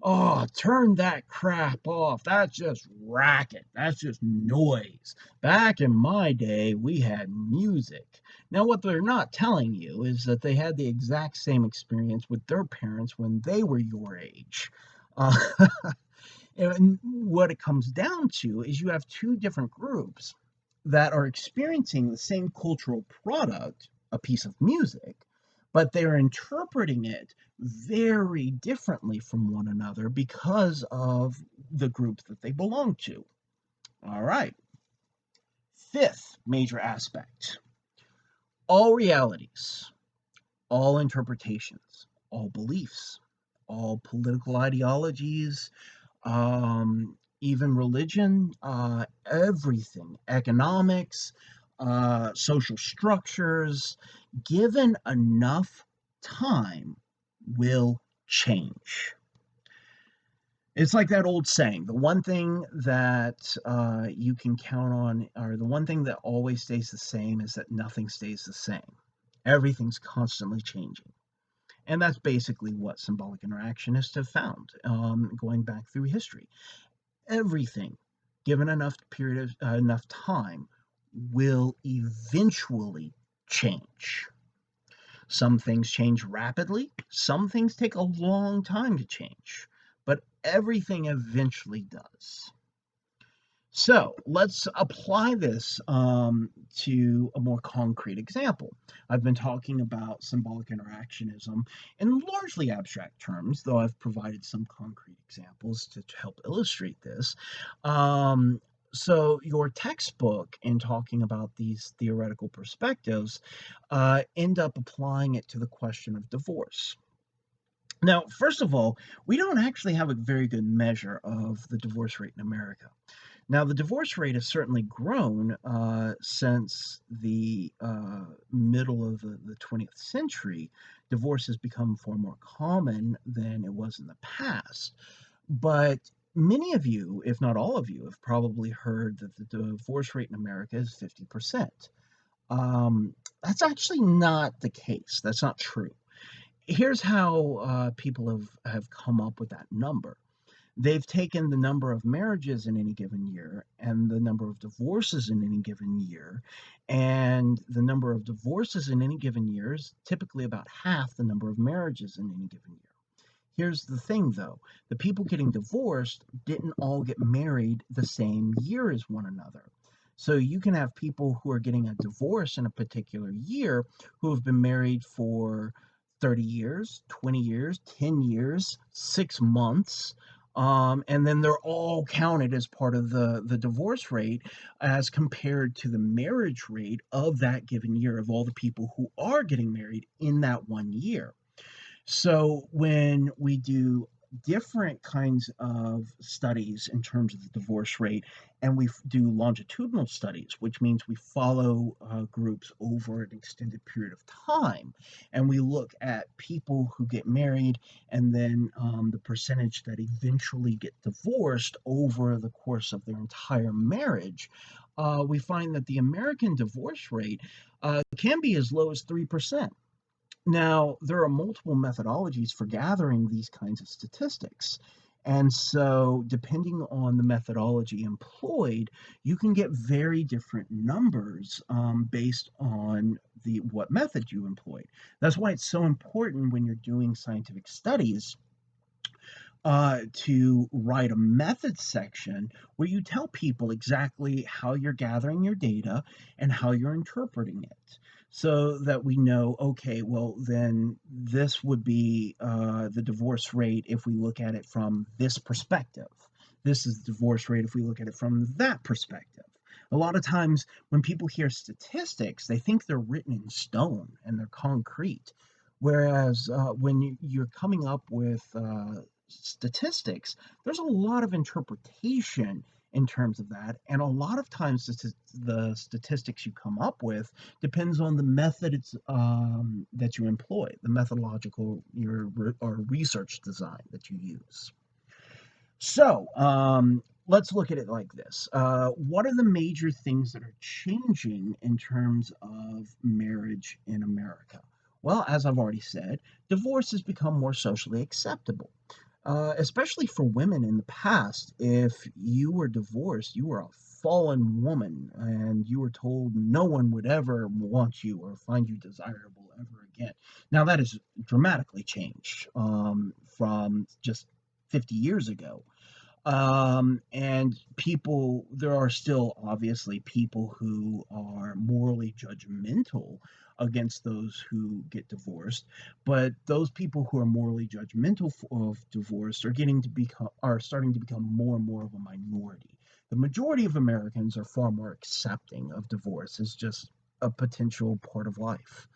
"Oh, turn that crap off. That's just racket. That's just noise. Back in my day, we had music." Now, what they're not telling you is that they had the exact same experience with their parents when they were your age. Uh, and what it comes down to is you have two different groups that are experiencing the same cultural product, a piece of music, but they're interpreting it very differently from one another because of the group that they belong to. All right. Fifth major aspect, all realities, all interpretations, all beliefs, all political ideologies, even religion, everything, economics, social structures, given enough time, will change. It's like that old saying, the one thing that you can count on, or the one thing that always stays the same, is that nothing stays the same. Everything's constantly changing. And that's basically what symbolic interactionists have found, going back through history. Everything, given enough period of enough time, will eventually change. Some things change rapidly, some things take a long time to change, but everything eventually does. So let's apply this to a more concrete example. I've been talking about symbolic interactionism in largely abstract terms, though I've provided some concrete examples to help illustrate this. Um, so your textbook, in talking about these theoretical perspectives, end up applying it to the question of divorce. Now, first of all, we don't actually have a very good measure of the divorce rate in America. Now, the divorce rate has certainly grown since the middle of the 20th century. Divorce has become far more common than it was in the past. But many of you, if not all of you, have probably heard that the divorce rate in America is 50%. Um, that's actually not the case. That's not true. Here's how people have come up with that number. They've taken the number of marriages in any given year and the number of divorces in any given year, and the number of divorces in any given year is typically about half the number of marriages in any given year. Here's the thing, though: the people getting divorced didn't all get married the same year as one another. So you can have people who are getting a divorce in a particular year who have been married for 30 years, 20 years, 10 years, 6 months. And then they're all counted as part of the divorce rate as compared to the marriage rate of that given year of all the people who are getting married in that one year. So when we do different kinds of studies in terms of the divorce rate, and we do longitudinal studies, which means we follow groups over an extended period of time, and we look at people who get married and then the percentage that eventually get divorced over the course of their entire marriage, we find that the American divorce rate can be as low as 3%. Now, there are multiple methodologies for gathering these kinds of statistics. And so, depending on the methodology employed, you can get very different numbers based on the what method you employed. That's why it's so important when you're doing scientific studies to write a method section where you tell people exactly how you're gathering your data and how you're interpreting it, so that we know, okay, well, then this would be the divorce rate if we look at it from this perspective. This is the divorce rate if we look at it from that perspective. A lot of times when people hear statistics, they think they're written in stone and they're concrete. Whereas when you're coming up with statistics, there's a lot of interpretation in terms of that. And a lot of times, the statistics you come up with depends on the method that you employ, the methodological or research design that you use. So, let's look at it like this. What are the major things that are changing in terms of marriage in America? Well, as I've already said, divorce has become more socially acceptable, especially for women in the past. If you were divorced, you were a fallen woman, and you were told no one would ever want you or find you desirable ever again. Now, that has dramatically changed from just 50 years ago. And people, there are still obviously people who are morally judgmental against those who get divorced, but those people who are morally judgmental of divorce are starting to become more and more of a minority. The majority of Americans are far more accepting of divorce as just a potential part of life.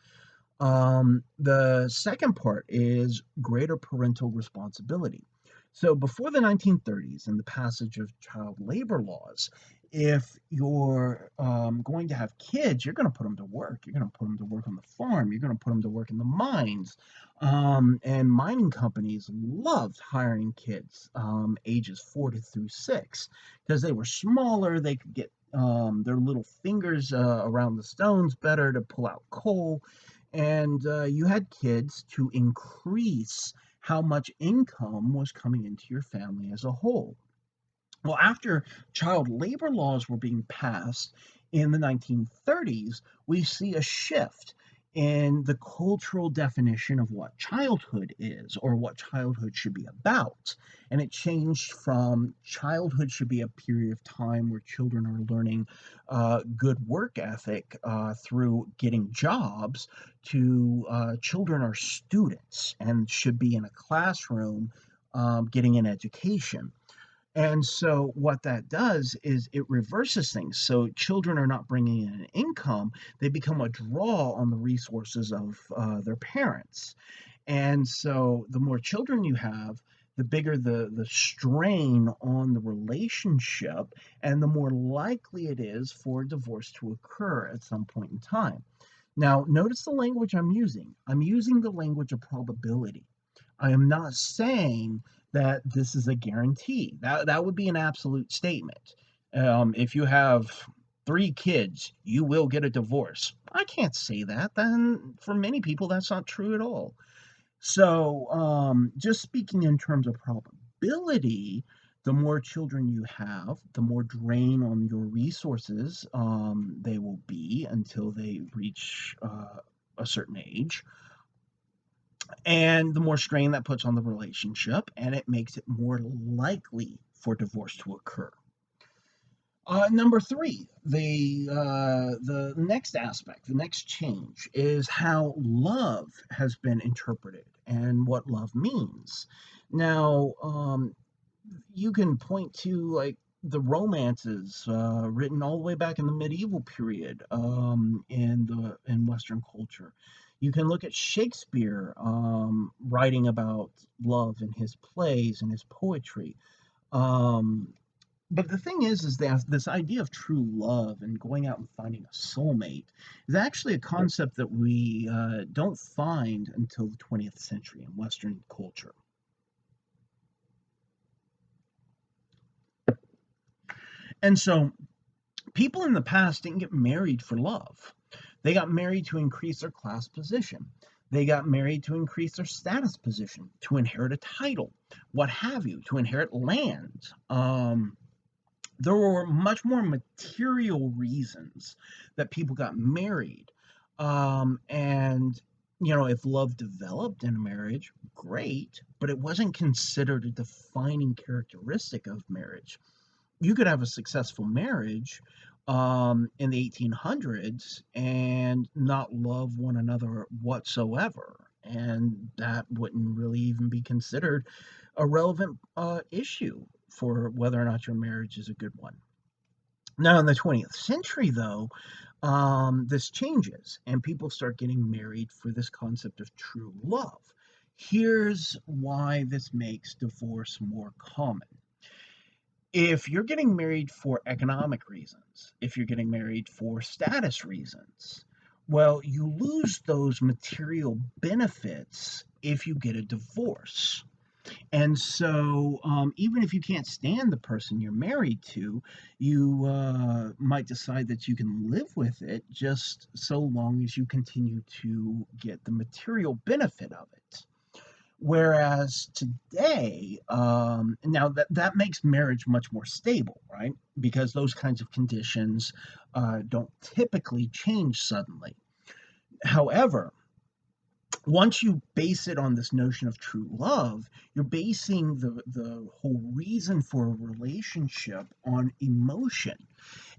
The second part is greater parental responsibility. So before the 1930s and the passage of child labor laws, if you're going to have kids, you're going to put them to work. You're going to put them to work on the farm. You're going to put them to work in the mines. And mining companies loved hiring kids ages 4 through 6 because they were smaller. They could get their little fingers around the stones better to pull out coal. And you had kids to increase how much income was coming into your family as a whole. Well, after child labor laws were being passed in the 1930s, we see a shift in the cultural definition of what childhood is or what childhood should be about. And it changed from childhood should be a period of time where children are learning good work ethic through getting jobs to children are students and should be in a classroom getting an education. And so what that does is it reverses things. So children are not bringing in an income, they become a draw on the resources of their parents. And so the more children you have, the bigger the strain on the relationship, and the more likely it is for divorce to occur at some point in time. Now, notice the language I'm using. I'm using the language of probability. I am not saying that this is a guarantee. That would be an absolute statement. If you have 3 kids, you will get a divorce. I can't say that. Then, for many people, that's not true at all. So, just speaking in terms of probability, the more children you have, the more drain on your resources they will be until they reach a certain age, and the more strain that puts on the relationship, and it makes it more likely for divorce to occur. Number three, the next aspect, the next change is how love has been interpreted and what love means. Now, you can point to like the romances written all the way back in the medieval period in Western culture. You can look at Shakespeare writing about love in his plays and his poetry. Um, but the thing is that this idea of true love and going out and finding a soulmate is actually a concept that we don't find until the 20th century in Western culture. And so people in the past didn't get married for love. They got married to increase their class position. They got married to increase their status position, to inherit a title, what have you, to inherit land. There were much more material reasons that people got married. And, if love developed in a marriage, great, but it wasn't considered a defining characteristic of marriage. You could have a successful marriage in the 1800s and not love one another whatsoever. And that wouldn't really even be considered a relevant issue for whether or not your marriage is a good one. Now, in the 20th century, though, this changes and people start getting married for this concept of true love. Here's why this makes divorce more common. If you're getting married for economic reasons, if you're getting married for status reasons, well, you lose those material benefits if you get a divorce. And so, even if you can't stand the person you're married to, you might decide that you can live with it just so long as you continue to get the material benefit of it. Whereas today, now that makes marriage much more stable, right? Because those kinds of conditions don't typically change suddenly. However, once you base it on this notion of true love, you're basing the whole reason for a relationship on emotion.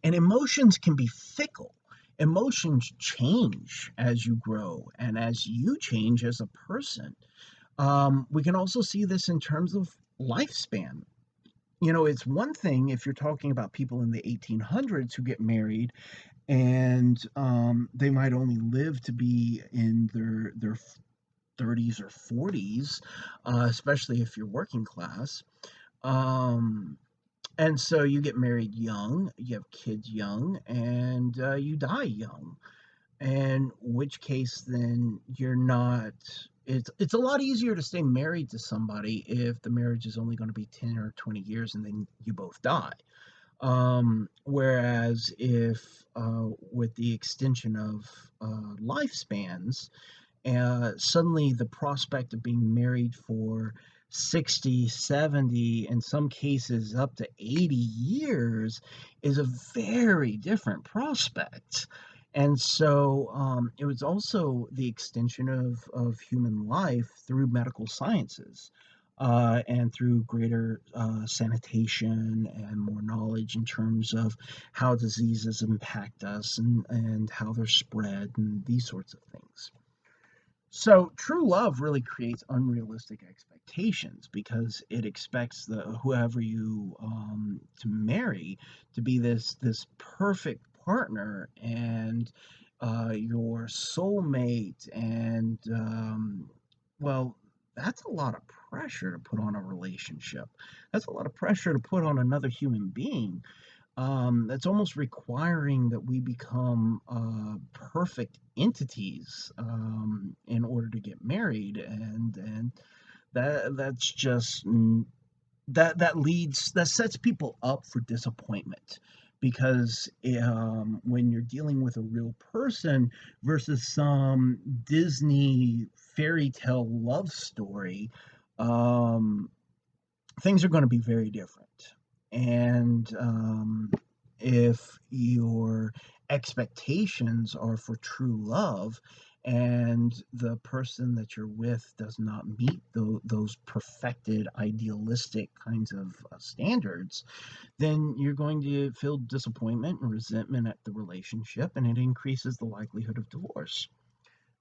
And emotions can be fickle. Emotions change as you grow and as you change as a person. We can also see this in terms of lifespan. It's one thing if you're talking about people in the 1800s who get married and they might only live to be in their 30s or 40s, especially if you're working class. Um, and so you get married young, you have kids young, and you die young. In which case, then you're not. It's a lot easier to stay married to somebody if the marriage is only going to be 10 or 20 years and then you both die. Whereas if with the extension of lifespans, suddenly the prospect of being married for 60, 70, in some cases up to 80 years is a very different prospect. And so it was also the extension of human life through medical sciences. And through greater sanitation and more knowledge in terms of how diseases impact us and how they're spread and these sorts of things. So true love really creates unrealistic expectations because it expects the whoever you to marry to be this perfect partner and your soulmate and well, that's a lot of pressure to put on a relationship. That's a lot of pressure to put on another human being. That's almost requiring that we become perfect entities in order to get married, and that's just that sets people up for disappointment because when you're dealing with a real person versus some Disney fairy tale love story, um, things are going to be very different. And if your expectations are for true love and the person that you're with does not meet those perfected, idealistic kinds of standards, then you're going to feel disappointment and resentment at the relationship, and it increases the likelihood of divorce.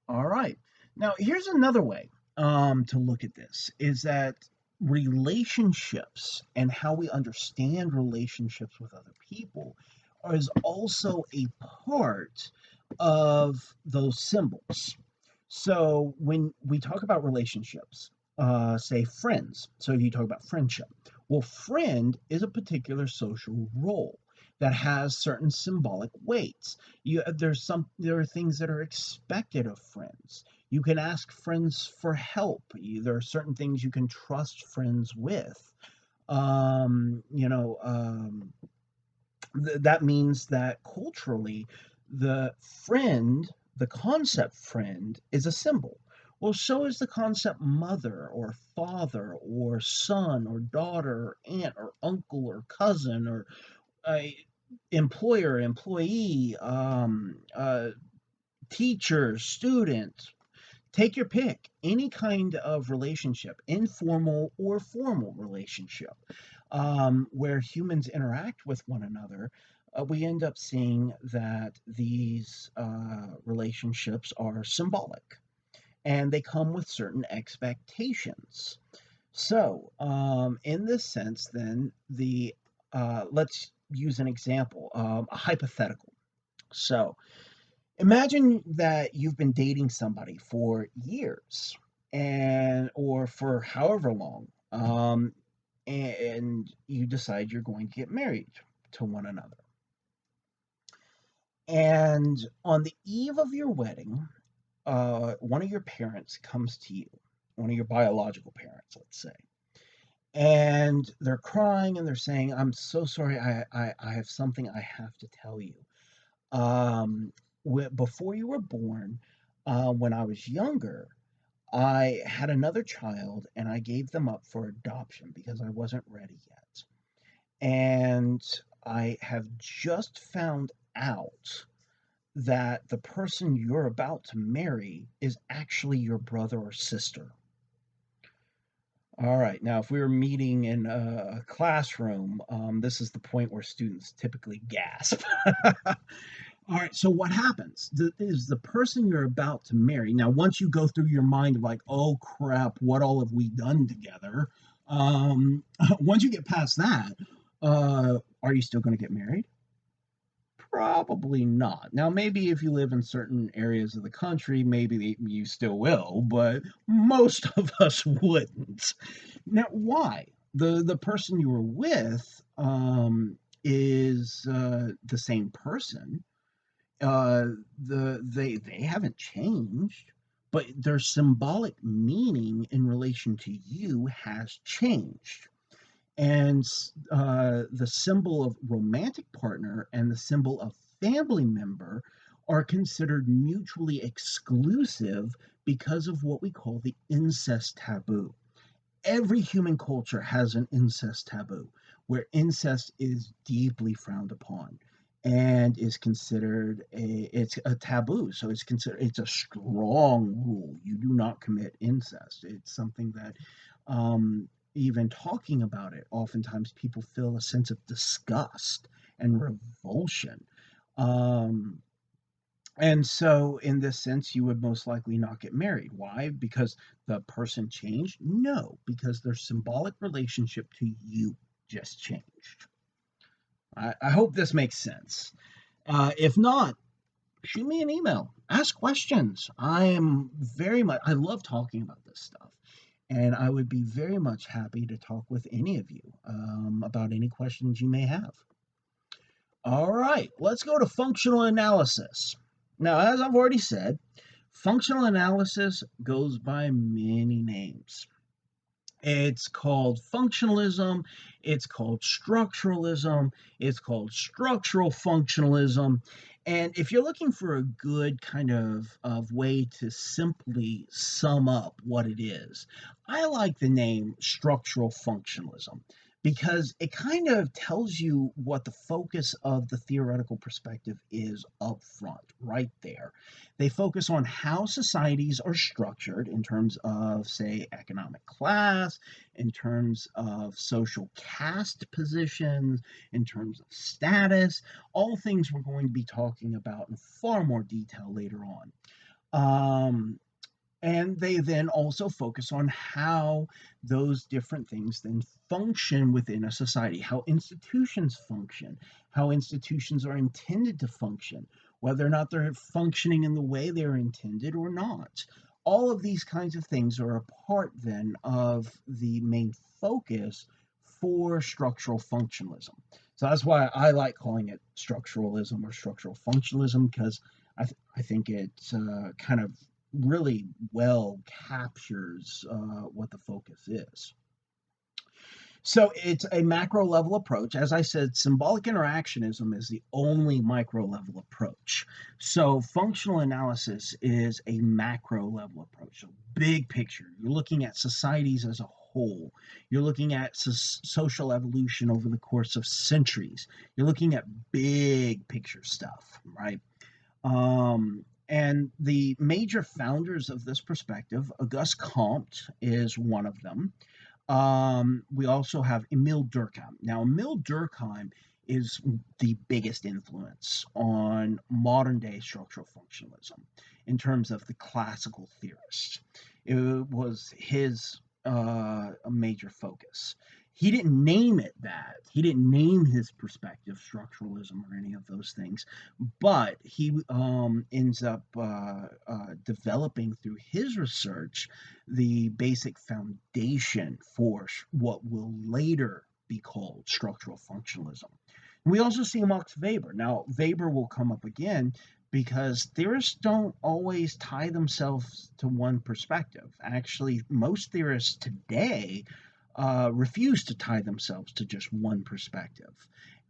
All right. Now, here's another way to look at this is that relationships and how we understand relationships with other people is also a part of those symbols. So when we talk about relationships, say friends, so if you talk about friendship, well, friend is a particular social role that has certain symbolic weights. There are things that are expected of friends. You can ask friends for help. There are certain things you can trust friends with. Um, you know, um, that means that culturally, the friend, the concept friend, is a symbol. Well, so is the concept mother or father or son or daughter or aunt or uncle or cousin or a employer, employee, teacher, student. Take your pick. Any kind of relationship, informal or formal relationship, where humans interact with one another, we end up seeing that these relationships are symbolic and they come with certain expectations. So, in this sense, then, let's use an example, a hypothetical. So, imagine that you've been dating somebody for years and or for however long, and you decide you're going to get married to one another. And on the eve of your wedding, one of your parents comes to you, one of your biological parents, let's say, and they're crying and they're saying, "I'm so sorry. I have something I have to tell you. Um, Before you were born, when I was younger, I had another child and I gave them up for adoption because I wasn't ready yet. And I have just found out that the person you're about to marry is actually your brother or sister." All right. Now, if we were meeting in a classroom, this is the point where students typically gasp. All right, so what happens is the person you're about to marry. Now, once you go through your mind of like, oh crap, what all have we done together? Um, Once you get past that, are you still going to get married? Probably not. Now, maybe if you live in certain areas of the country, maybe you still will, but most of us wouldn't. Now, why? The person you were with is the same person. They haven't changed, but their symbolic meaning in relation to you has changed. And the symbol of romantic partner and the symbol of family member are considered mutually exclusive because of what we call the incest taboo. Every human culture has an incest taboo where incest is deeply frowned upon and is considered it's a taboo, so it's a strong rule. You do not commit incest. It's something that even talking about it, oftentimes people feel a sense of disgust and revulsion. um, and so, in this sense, you would most likely not get married. Why? Because the person changed? No, because their symbolic relationship to you just changed. I hope this makes sense. If not, shoot me an email, ask questions. I love talking about this stuff. And I would be very much happy to talk with any of you about any questions you may have. All right, let's go to functional analysis. Now, as I've already said, functional analysis goes by many names. It's called functionalism, it's called structuralism, it's called structural functionalism. And if you're looking for a good kind of way to simply sum up what it is, I like the name structural functionalism because it kind of tells you what the focus of the theoretical perspective is up front, right there. They focus on how societies are structured in terms of, say, economic class, in terms of social caste positions, in terms of status, all things we're going to be talking about in far more detail later on. And they then also focus on how those different things then function within a society, how institutions function, how institutions are intended to function, whether or not they're functioning in the way they're intended or not. All of these kinds of things are a part then of the main focus for structural functionalism. So that's why I like calling it structuralism or structural functionalism, because I think it kind of really well captures what the focus is. So it's a macro level approach. As I said, symbolic interactionism is the only micro level approach. So functional analysis is a macro level approach. So big picture. You're looking at societies as a whole. You're looking at social evolution over the course of centuries. You're looking at big picture stuff, right? And the major founders of this perspective, Auguste Comte is one of them. We also have Emile Durkheim. Now, Emile Durkheim is the biggest influence on modern day structural functionalism in terms of the classical theorists. It was his a major focus. He didn't name it that. He didn't name his perspective structuralism or any of those things, but he ends up developing through his research the basic foundation for what will later be called structural functionalism. And we also see Max Weber. Now, Weber will come up again because theorists don't always tie themselves to one perspective. Actually, most theorists today refuse to tie themselves to just one perspective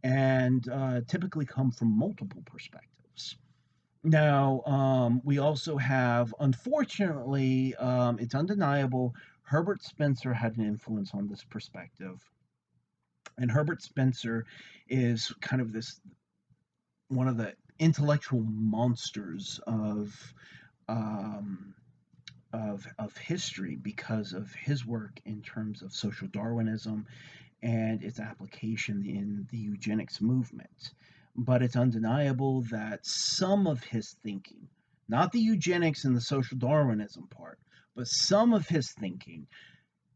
and typically come from multiple perspectives. Now, we also have, unfortunately, it's undeniable, Herbert Spencer had an influence on this perspective. And Herbert Spencer is kind of this one of the intellectual monsters um, of history because of his work in terms of social Darwinism and its application in the eugenics movement. But it's undeniable that some of his thinking, not the eugenics and the social Darwinism part, but some of his thinking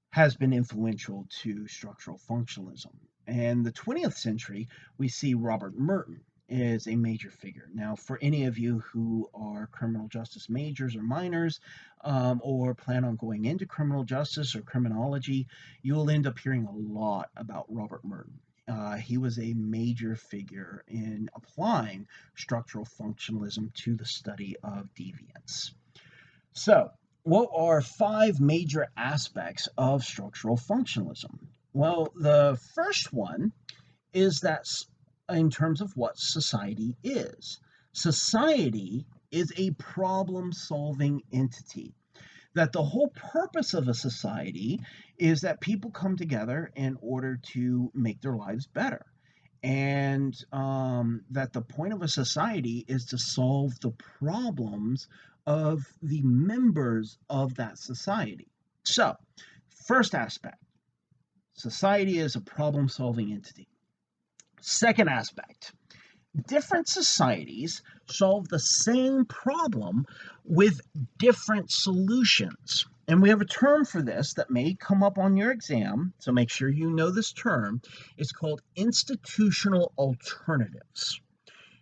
has been influential to structural functionalism. And the 20th century, we see Robert Merton. is a major figure. Now, for any of you who are criminal justice majors or minors, or plan on going into criminal justice or criminology, you will end up hearing a lot about Robert Merton. He was a major figure in applying structural functionalism to the study of deviance. So, what are five major aspects of structural functionalism? Well, the first one is that in terms of what society is. Society is a problem solving entity. That the whole purpose of a society is that people come together in order to make their lives better. And that the point of a society is to solve the problems of the members of that society. So, first aspect, society is a problem solving entity. Second aspect, different societies solve the same problem with different solutions. And we have a term for this that may come up on your exam, so make sure you know this term. It's called institutional alternatives.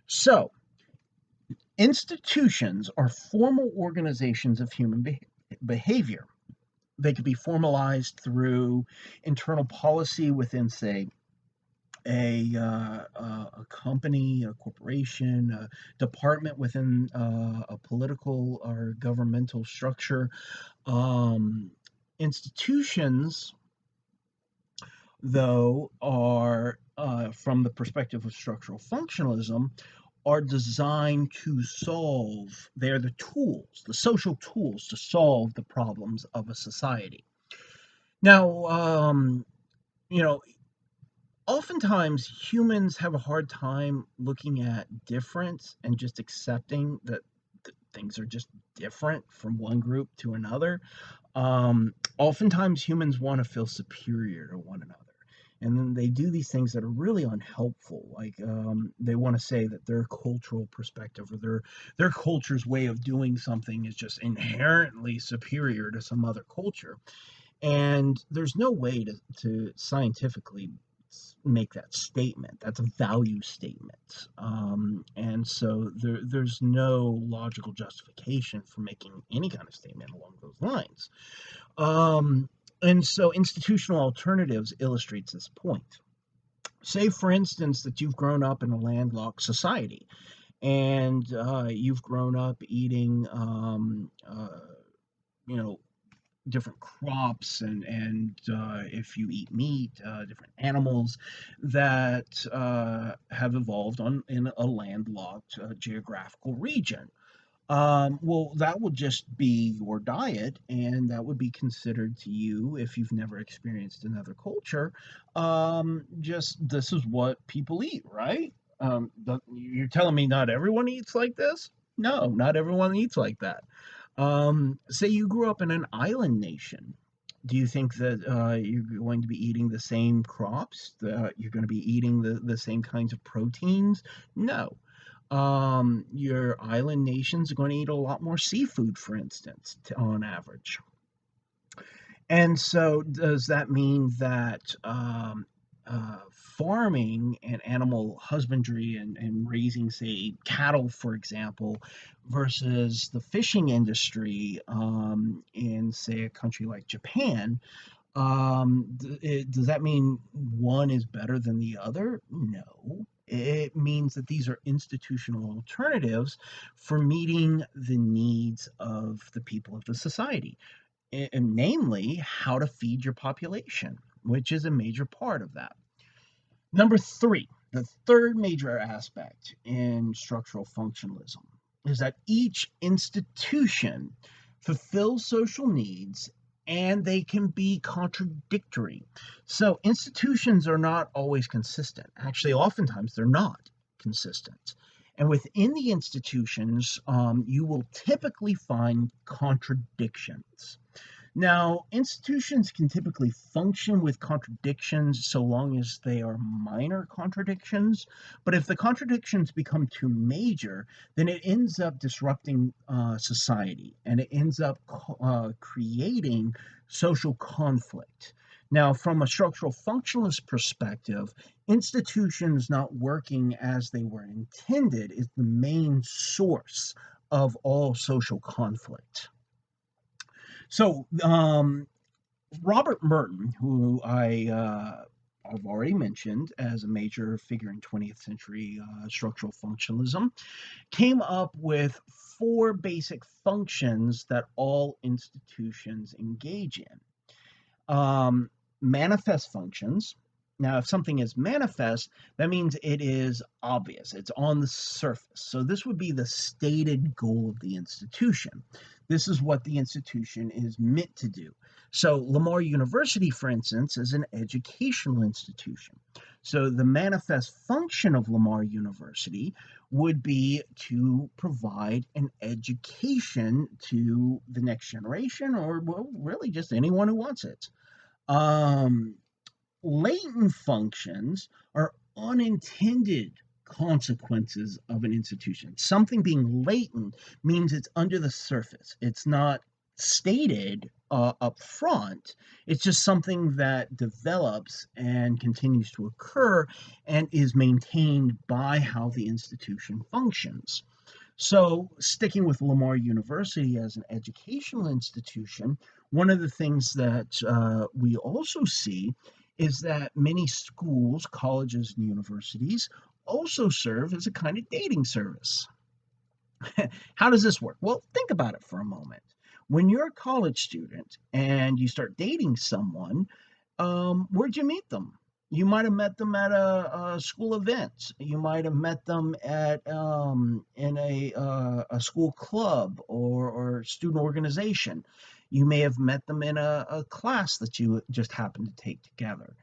So, institutions are formal organizations of human behavior. They could be formalized through internal policy within, say, a company, a corporation, a department within a political or governmental structure. Institutions, though, are from the perspective of structural functionalism, are designed to solve. They're the tools, the social tools to solve the problems of a society. Now, you know, oftentimes humans have a hard time looking at difference and just accepting that things are just different from one group to another. Oftentimes humans want to feel superior to one another. And then they do these things that are really unhelpful. Like they want to say that their cultural perspective or their culture's way of doing something is just inherently superior to some other culture. And there's no way to scientifically make that statement. That's a value statement. And so there's no logical justification for making any kind of statement along those lines. And so institutional alternatives illustrates this point. Say, for instance, that you've grown up in a landlocked society and you've grown up eating, you know, different crops and if you eat meat, different animals that have evolved on in a landlocked geographical region. Well, that would just be your diet, and that would be considered to you, if you've never experienced another culture, just this is what people eat, right? You're telling me not everyone eats like this? No, not everyone eats like that. Say you grew up in an island nation. Do you think that you're going to be eating the same crops? You're going to be eating the same kinds of proteins? No. Your island nations are going to eat a lot more seafood, for instance, on average. And so, does that mean that farming and animal husbandry and raising, say, cattle, for example, versus the fishing industry in, say, a country like Japan, does that mean one is better than the other? No. It means that these are institutional alternatives for meeting the needs of the people of the society, and namely how to feed your population, which is a major part of that. Number three, the third major aspect in structural functionalism is that each institution fulfills social needs and they can be contradictory. So institutions are not always consistent. Actually, oftentimes they're not consistent. And within the institutions, you will typically find contradictions. Now, institutions can typically function with contradictions so long as they are minor contradictions, but if the contradictions become too major, then it ends up disrupting society and it ends up creating social conflict. Now, from a structural functionalist perspective, institutions not working as they were intended is the main source of all social conflict. So, Robert Merton, who I've already mentioned as a major figure in 20th century structural functionalism, came up with four basic functions that all institutions engage in. Um, Manifest functions. Now, if something is manifest, that means it is obvious, it's on the surface. So, this would be the stated goal of the institution. This is what the institution is meant to do. So, Lamar University, for instance, is an educational institution. So, the manifest function of Lamar University would be to provide an education to the next generation, or, well, really just anyone who wants it. Um, Latent functions are unintended consequences of an institution. Something being latent means it's under the surface. It's not stated up front. It's just something that develops and continues to occur and is maintained by how the institution functions. So, sticking with Lamar University as an educational institution, one of the things that we also see is that many schools, colleges, and universities also serve as a kind of dating service. How does this work? Well, think about it for a moment. When you're a college student and you start dating someone, where'd you meet them? You might have met them at a school event. You might have met them at in a school club or student organization. You may have met them in a class that you just happened to take together.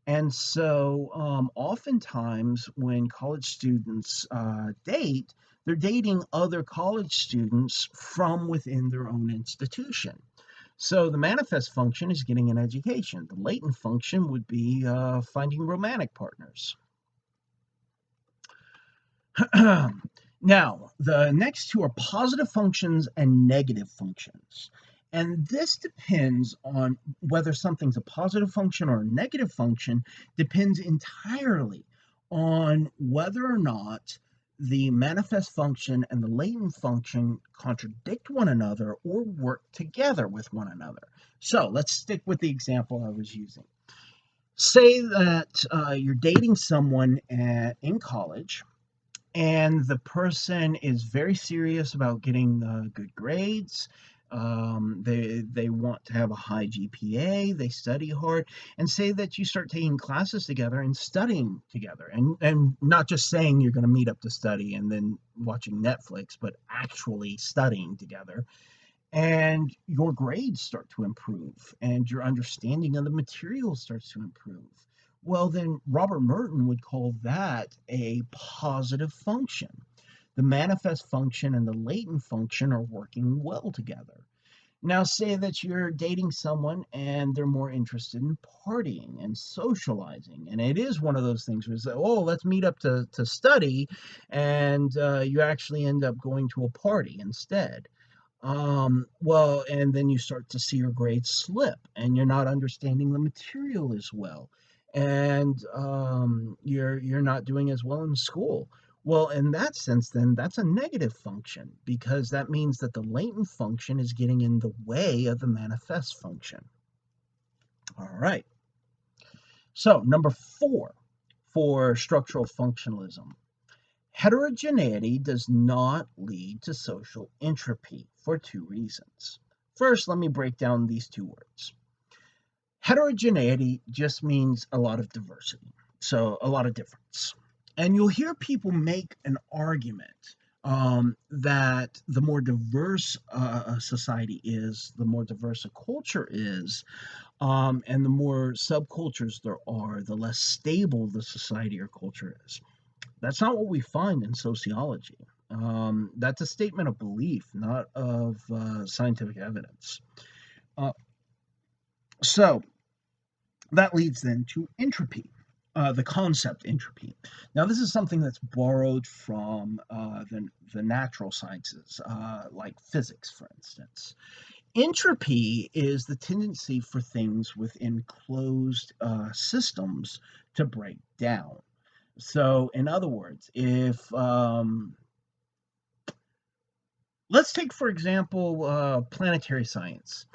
And so, oftentimes, when college students date, they're dating other college students from within their own institution. So the manifest function is getting an education. The latent function would be finding romantic partners. Now, the next two are positive functions and negative functions. And this depends on whether something's a positive function or a negative function, depends entirely on whether or not the manifest function and the latent function contradict one another or work together with one another. So let's stick with the example I was using. Say that you're dating someone in college, and the person is very serious about getting good grades. They want to have a high GPA. They study hard, and say that you start taking classes together and studying together, and not just saying you're going to meet up to study and then watching Netflix, but actually studying together. And your grades start to improve, and your understanding of the material starts to improve. Well, then Robert Merton would call that a positive function. The manifest function and the latent function are working well together. Now, say that you're dating someone and they're more interested in partying and socializing. And it is one of those things where it's like, oh, let's meet up to study. And you actually end up going to a party instead. Well, and then you start to see your grades slip, and you're not understanding the material as well, and you're not doing as well in school. Well, in that sense, then that's a negative function because that means that the latent function is getting in the way of the manifest function. All right. So, number four for structural functionalism. Heterogeneity does not lead to social entropy for two reasons. First, let me break down these two words. Heterogeneity just means a lot of diversity, so a lot of difference. And you'll hear people make an argument that the more diverse a society is, the more diverse a culture is, and the more subcultures there are, the less stable the society or culture is. That's not what we find in sociology. That's a statement of belief, not of scientific evidence. Uh, so that leads then to entropy, the concept entropy. Now, this is something that's borrowed from the natural sciences, like physics, for instance. Entropy is the tendency for things within closed systems to break down. So, in other words, if let's take, for example, planetary science.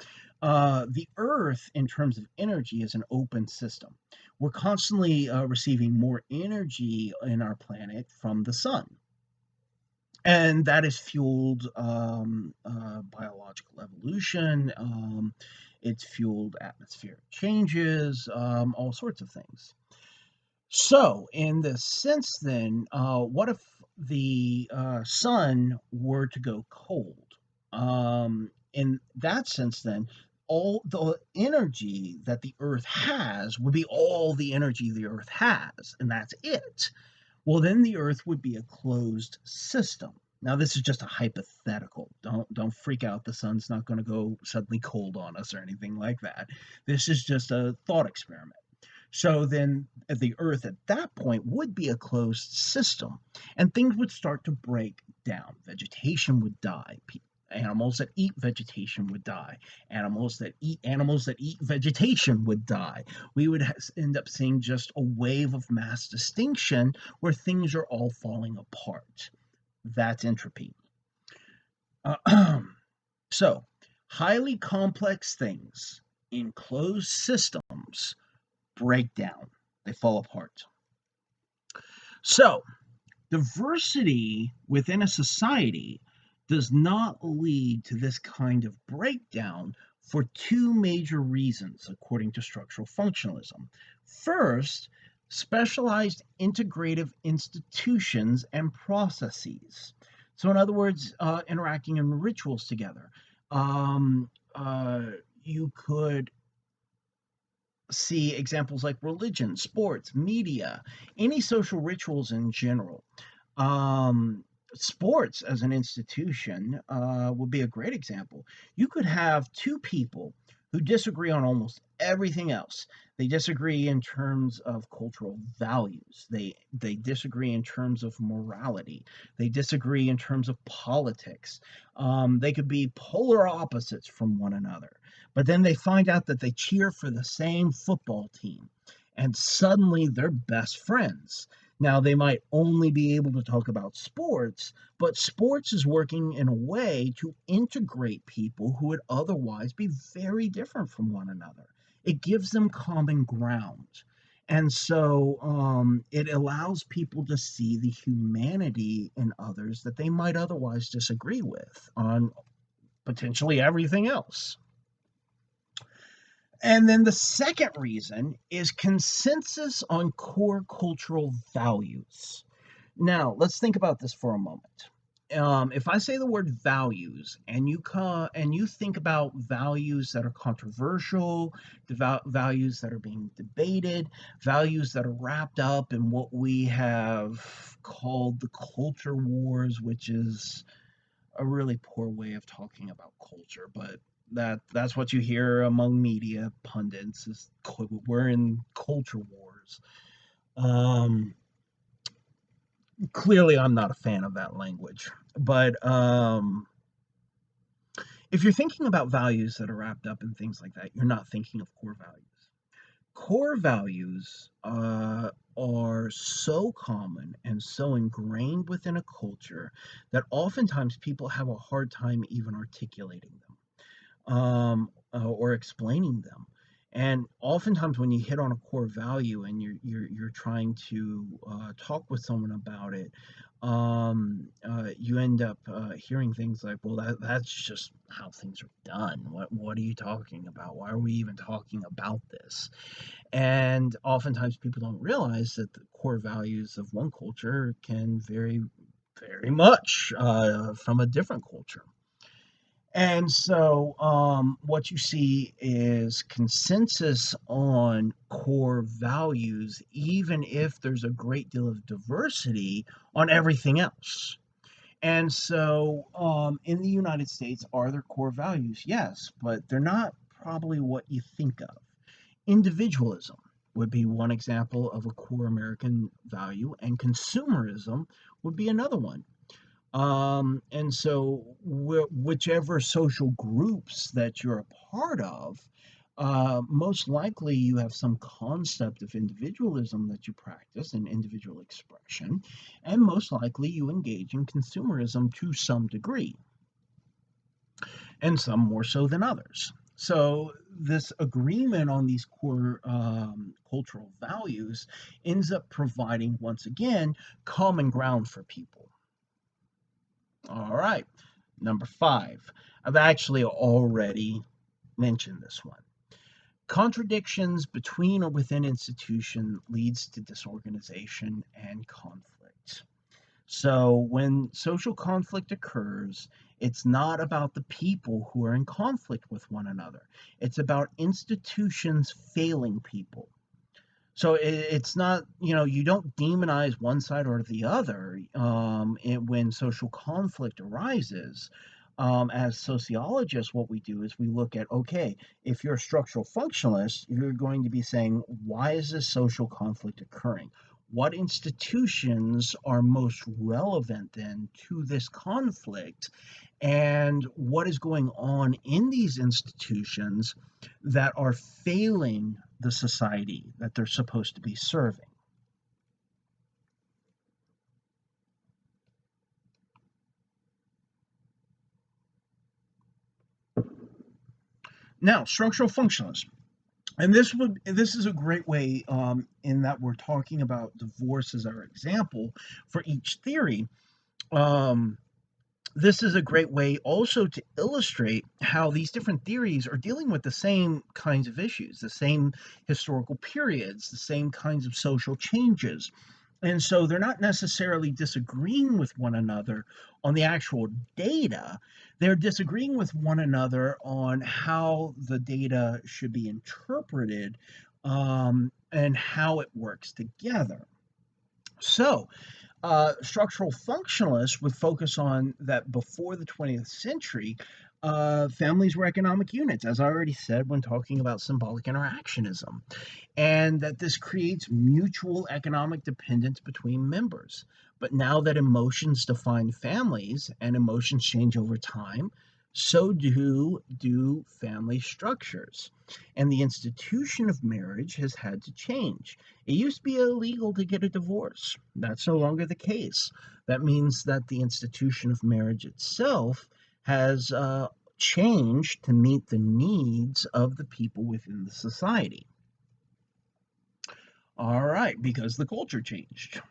The Earth, in terms of energy, is an open system. We're constantly receiving more energy in our planet from the sun. And that has fueled biological evolution. It's fueled atmospheric changes, all sorts of things. So, in this sense, then, what if the sun were to go cold? In that sense, then, all the energy that the Earth has would be all the energy the Earth has, and that's it. Well, then the Earth would be a closed system. Now, this is just a hypothetical. Don't freak out. The sun's not going to go suddenly cold on us or anything like that. This is just a thought experiment. So then the Earth at that point would be a closed system, and things would start to break down. Vegetation would die. Animals that eat vegetation would die. Animals that eat vegetation would die. We would end up seeing just a wave of mass extinction where things are all falling apart. That's entropy. So, highly complex things in closed systems break down, they fall apart. So, diversity within a society does not lead to this kind of breakdown for two major reasons, according to structural functionalism. First, specialized integrative institutions and processes. So, in other words, interacting in rituals together. Um, you could see examples like religion, sports, media, any social rituals in general. Um, Sports as an institution would be a great example. You could have two people who disagree on almost everything else. They disagree in terms of cultural values. They disagree in terms of morality. They disagree in terms of politics. They could be polar opposites from one another. But then they find out that they cheer for the same football team, and suddenly they're best friends. Now, they might only be able to talk about sports, but sports is working in a way to integrate people who would otherwise be very different from one another. It gives them common ground. And so it allows people to see the humanity in others that they might otherwise disagree with on potentially everything else. And then the second reason is consensus on core cultural values. Now, let's think about this for a moment. If I say the word values and you think about values that are controversial, values that are being debated, values that are wrapped up in what we have called the culture wars, which is a really poor way of talking about culture, but that's what you hear among media pundits is we're in culture wars. Um, Clearly, I'm not a fan of that language, but if you're thinking about values that are wrapped up in things like that, you're not thinking of core values. Core values are so common and so ingrained within a culture that oftentimes people have a hard time even articulating them or explaining them. And oftentimes, when you hit on a core value and you're trying to talk with someone about it, you end up hearing things like, "Well, that's just how things are done. What are you talking about? Why are we even talking about this?" And oftentimes, people don't realize that the core values of one culture can vary very much from a different culture. And so, what you see is consensus on core values, even if there's a great deal of diversity on everything else. And so, in the United States, are there core values? Yes, but they're not probably what you think of. Individualism would be one example of a core American value, and consumerism would be another one. And so, whichever social groups that you're a part of, most likely you have some concept of individualism that you practice and individual expression, and most likely you engage in consumerism to some degree, and some more so than others. So, this agreement on these core cultural values ends up providing, once again, common ground for people. All right. Number five. I've actually already mentioned this one. Contradictions between or within institution leads to disorganization and conflict. So when social conflict occurs, it's not about the people who are in conflict with one another. It's about institutions failing people. So it's not, you don't demonize one side or the other when social conflict arises. As sociologists, what we do is we look at, okay, if you're a structural functionalist, you're going to be saying, why is this social conflict occurring? What institutions are most relevant then to this conflict? And what is going on in these institutions that are failing the society that they're supposed to be serving? Now, structural functionalism. And this is a great way in that we're talking about divorce as our example for each theory. Um, this is a great way also to illustrate how these different theories are dealing with the same kinds of issues, the same historical periods, the same kinds of social changes. And so they're not necessarily disagreeing with one another on the actual data. They're disagreeing with one another on how the data should be interpreted and how it works together. So, structural functionalists would focus on that before the 20th century, families were economic units, as I already said when talking about symbolic interactionism, and that this creates mutual economic dependence between members. But now that emotions define families and emotions change over time, so do family structures. And the institution of marriage has had to change. It used to be illegal to get a divorce. That's no longer the case. That means that the institution of marriage itself has changed to meet the needs of the people within the society. All right, because the culture changed.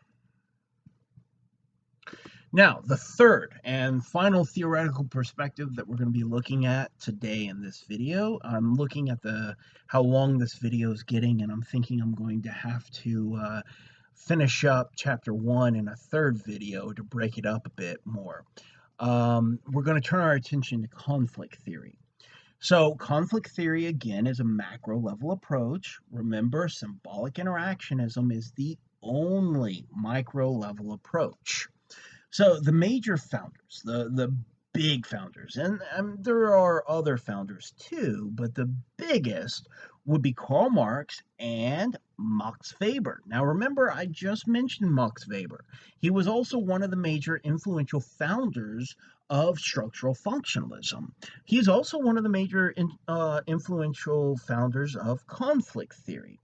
Now, the third and final theoretical perspective that we're going to be looking at today in this video, I'm looking at the how long this video is getting, and I'm thinking I'm going to have to finish up chapter one in a third video to break it up a bit more. We're going to turn our attention to conflict theory. So, conflict theory, again, is a macro level approach. Remember, symbolic interactionism is the only micro level approach. So, the major founders, the big founders, and there are other founders too, but the biggest would be Karl Marx and Max Weber. Now, remember, I just mentioned Max Weber. He was also one of the major influential founders of structural functionalism. He's also one of the major influential founders of conflict theory.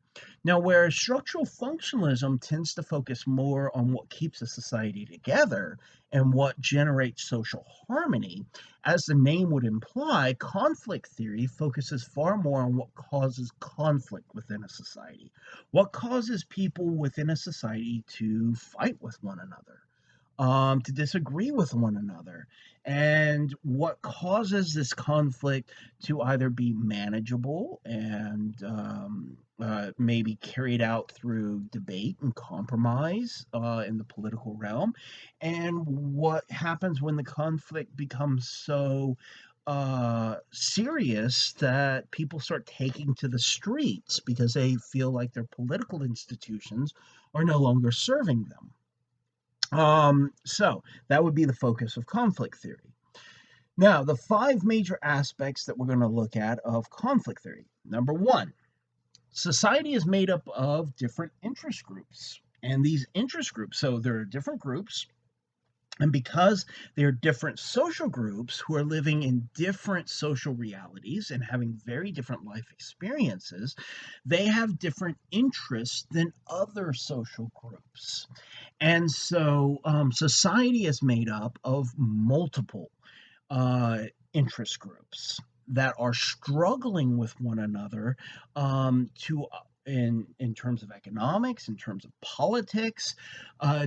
Now, whereas structural functionalism tends to focus more on what keeps a society together and what generates social harmony, as the name would imply, conflict theory focuses far more on what causes conflict within a society, what causes people within a society to fight with one another, to disagree with one another, and what causes this conflict to either be manageable and maybe carried out through debate and compromise in the political realm, and what happens when the conflict becomes so serious that people start taking to the streets because they feel like their political institutions are no longer serving them. So that would be the focus of conflict theory. Now, the five major aspects that we're going to look at of conflict theory. Number one, society is made up of different interest groups. And these interest groups, so there are different groups, And because they're different social groups who are living in different social realities and having very different life experiences, they have different interests than other social groups. And so society is made up of multiple uh, interest groups that are struggling with one another to in terms of economics, in terms of politics,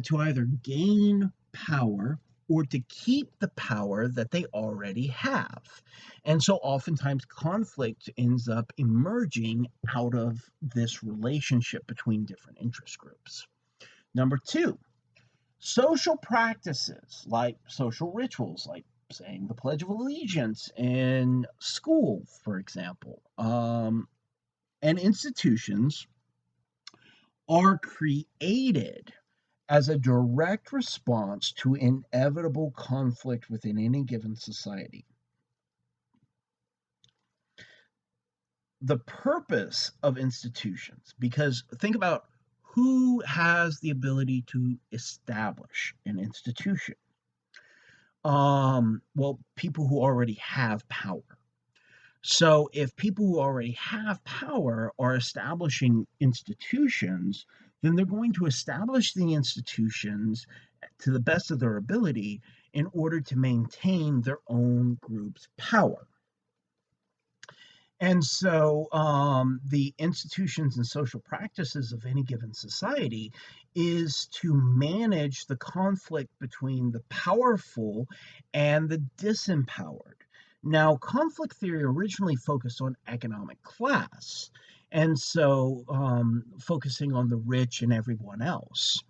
to either gain power or to keep the power that they already have. And so oftentimes conflict ends up emerging out of this relationship between different interest groups. Number two, social practices like social rituals, like saying the Pledge of Allegiance in school, for example, and institutions are created as a direct response to inevitable conflict within any given society. The purpose of institutions, because think about who has the ability to establish an institution. Well, people who already have power. So if people who already have power are establishing institutions, then they're going to establish the institutions to the best of their ability in order to maintain their own group's power. And so the institutions and social practices of any given society is to manage the conflict between the powerful and the disempowered. Now, conflict theory originally focused on economic class, and so focusing on the rich and everyone else.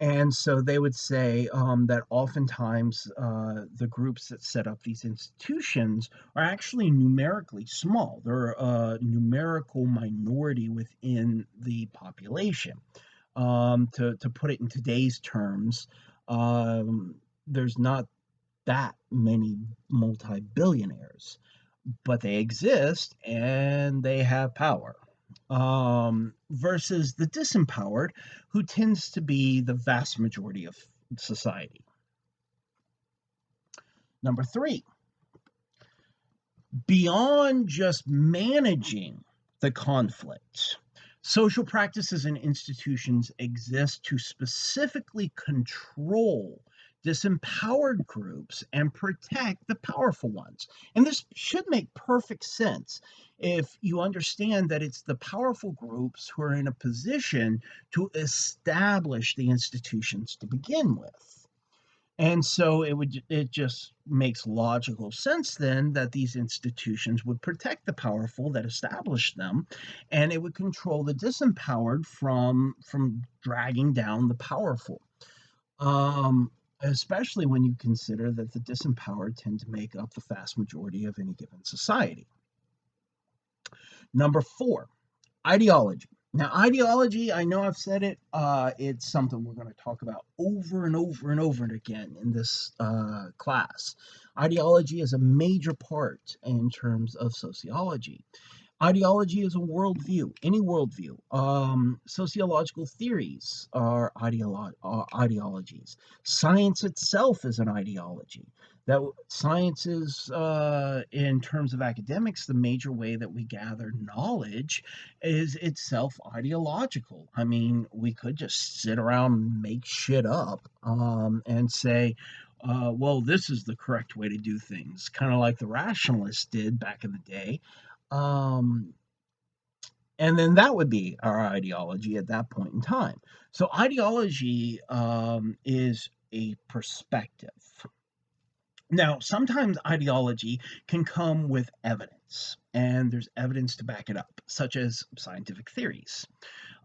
And so they would say that oftentimes the groups that set up these institutions are actually numerically small. They're a numerical minority within the population. To put it in today's terms, there's not that many multi-billionaires, but they exist and they have power. Versus the disempowered, who tends to be the vast majority of society. Number three, beyond just managing the conflict, social practices and institutions exist to specifically control disempowered groups and protect the powerful ones. And this should make perfect sense if you understand that it's the powerful groups who are in a position to establish the institutions to begin with. And so it just makes logical sense then that these institutions would protect the powerful that established them, and it would control the disempowered from dragging down the powerful. Especially when you consider that the disempowered tend to make up the vast majority of any given society. Number four, ideology. Now, ideology, I know I've said it, it's something we're going to talk about over and over and over again in this class. Ideology is a major part in terms of sociology. Ideology is a worldview, any worldview. Sociological theories are ideologies. Science itself is an ideology. That science is, in terms of academics, the major way that we gather knowledge is itself ideological. I mean, we could just sit around and make shit up and say, well, this is the correct way to do things, kind of like the rationalists did back in the day. Um, and then that would be our ideology at that point in time. So ideology is a perspective. Now, sometimes ideology can come with evidence, and there's evidence to back it up, such as scientific theories.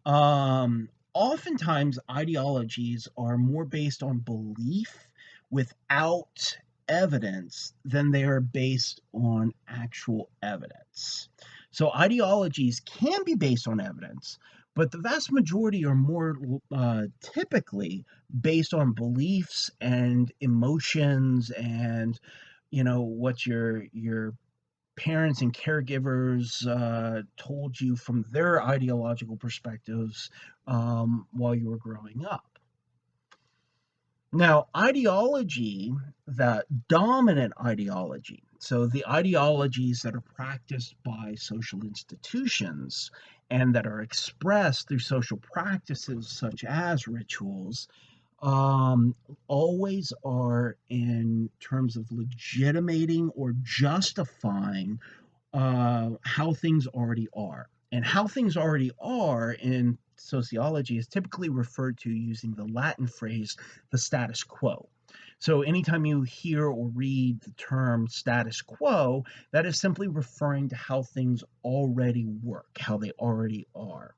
Oftentimes, ideologies are more based on belief without evidence than they are based on actual evidence. So, ideologies can be based on evidence, but the vast majority are more typically based on beliefs and emotions and what your parents and caregivers told you from their ideological perspectives while you were growing up. Now, ideology, the dominant ideology, so the ideologies that are practiced by social institutions and that are expressed through social practices such as rituals, um, always are in terms of legitimating or justifying how things already are. And how things already are in sociology is typically referred to using the Latin phrase, the status quo. So, anytime you hear or read the term status quo, that is simply referring to how things already work, how they already are.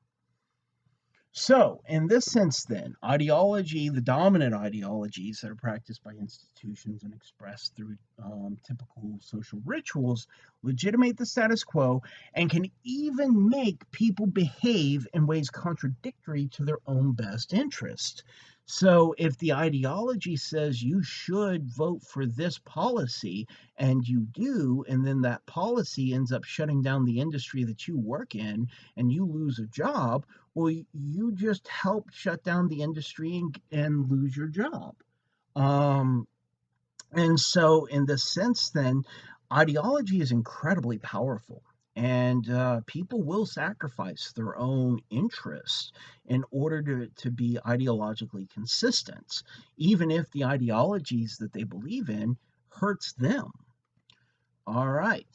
So, in this sense, then, ideology, the dominant ideologies that are practiced by institutions and expressed through typical social rituals, legitimate the status quo and can even make people behave in ways contradictory to their own best interest. So, if the ideology says you should vote for this policy and you do, and then that policy ends up shutting down the industry that you work in and you lose a job, well, you just helped shut down the industry and lose your job. Um, and so, in this sense, then, ideology is incredibly powerful. And people will sacrifice their own interests in order to be ideologically consistent, even if the ideologies that they believe in hurts them. All right.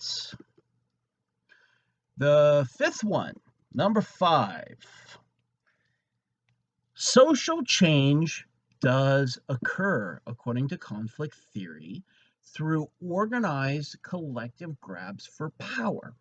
The fifth one, number 5. Social change does occur, according to conflict theory, through organized collective grabs for power.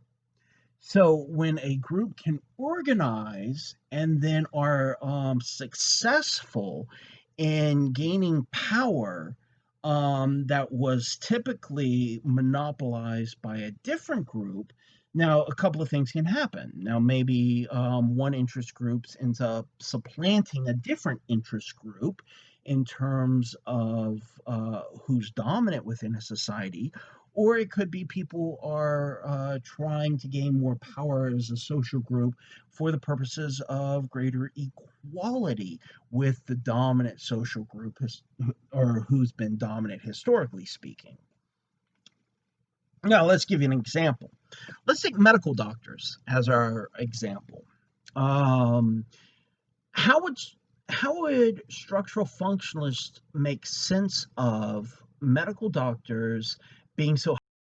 So, when a group can organize and then are successful in gaining power that was typically monopolized by a different group, now a couple of things can happen. Now, maybe one interest group ends up supplanting a different interest group in terms of who's dominant within a society, or it could be people are trying to gain more power as a social group for the purposes of greater equality with the dominant social group or who's been dominant historically speaking. Now, let's give you an example. Let's take medical doctors as our example. Um, how would how would structural functionalists make sense of medical doctors being so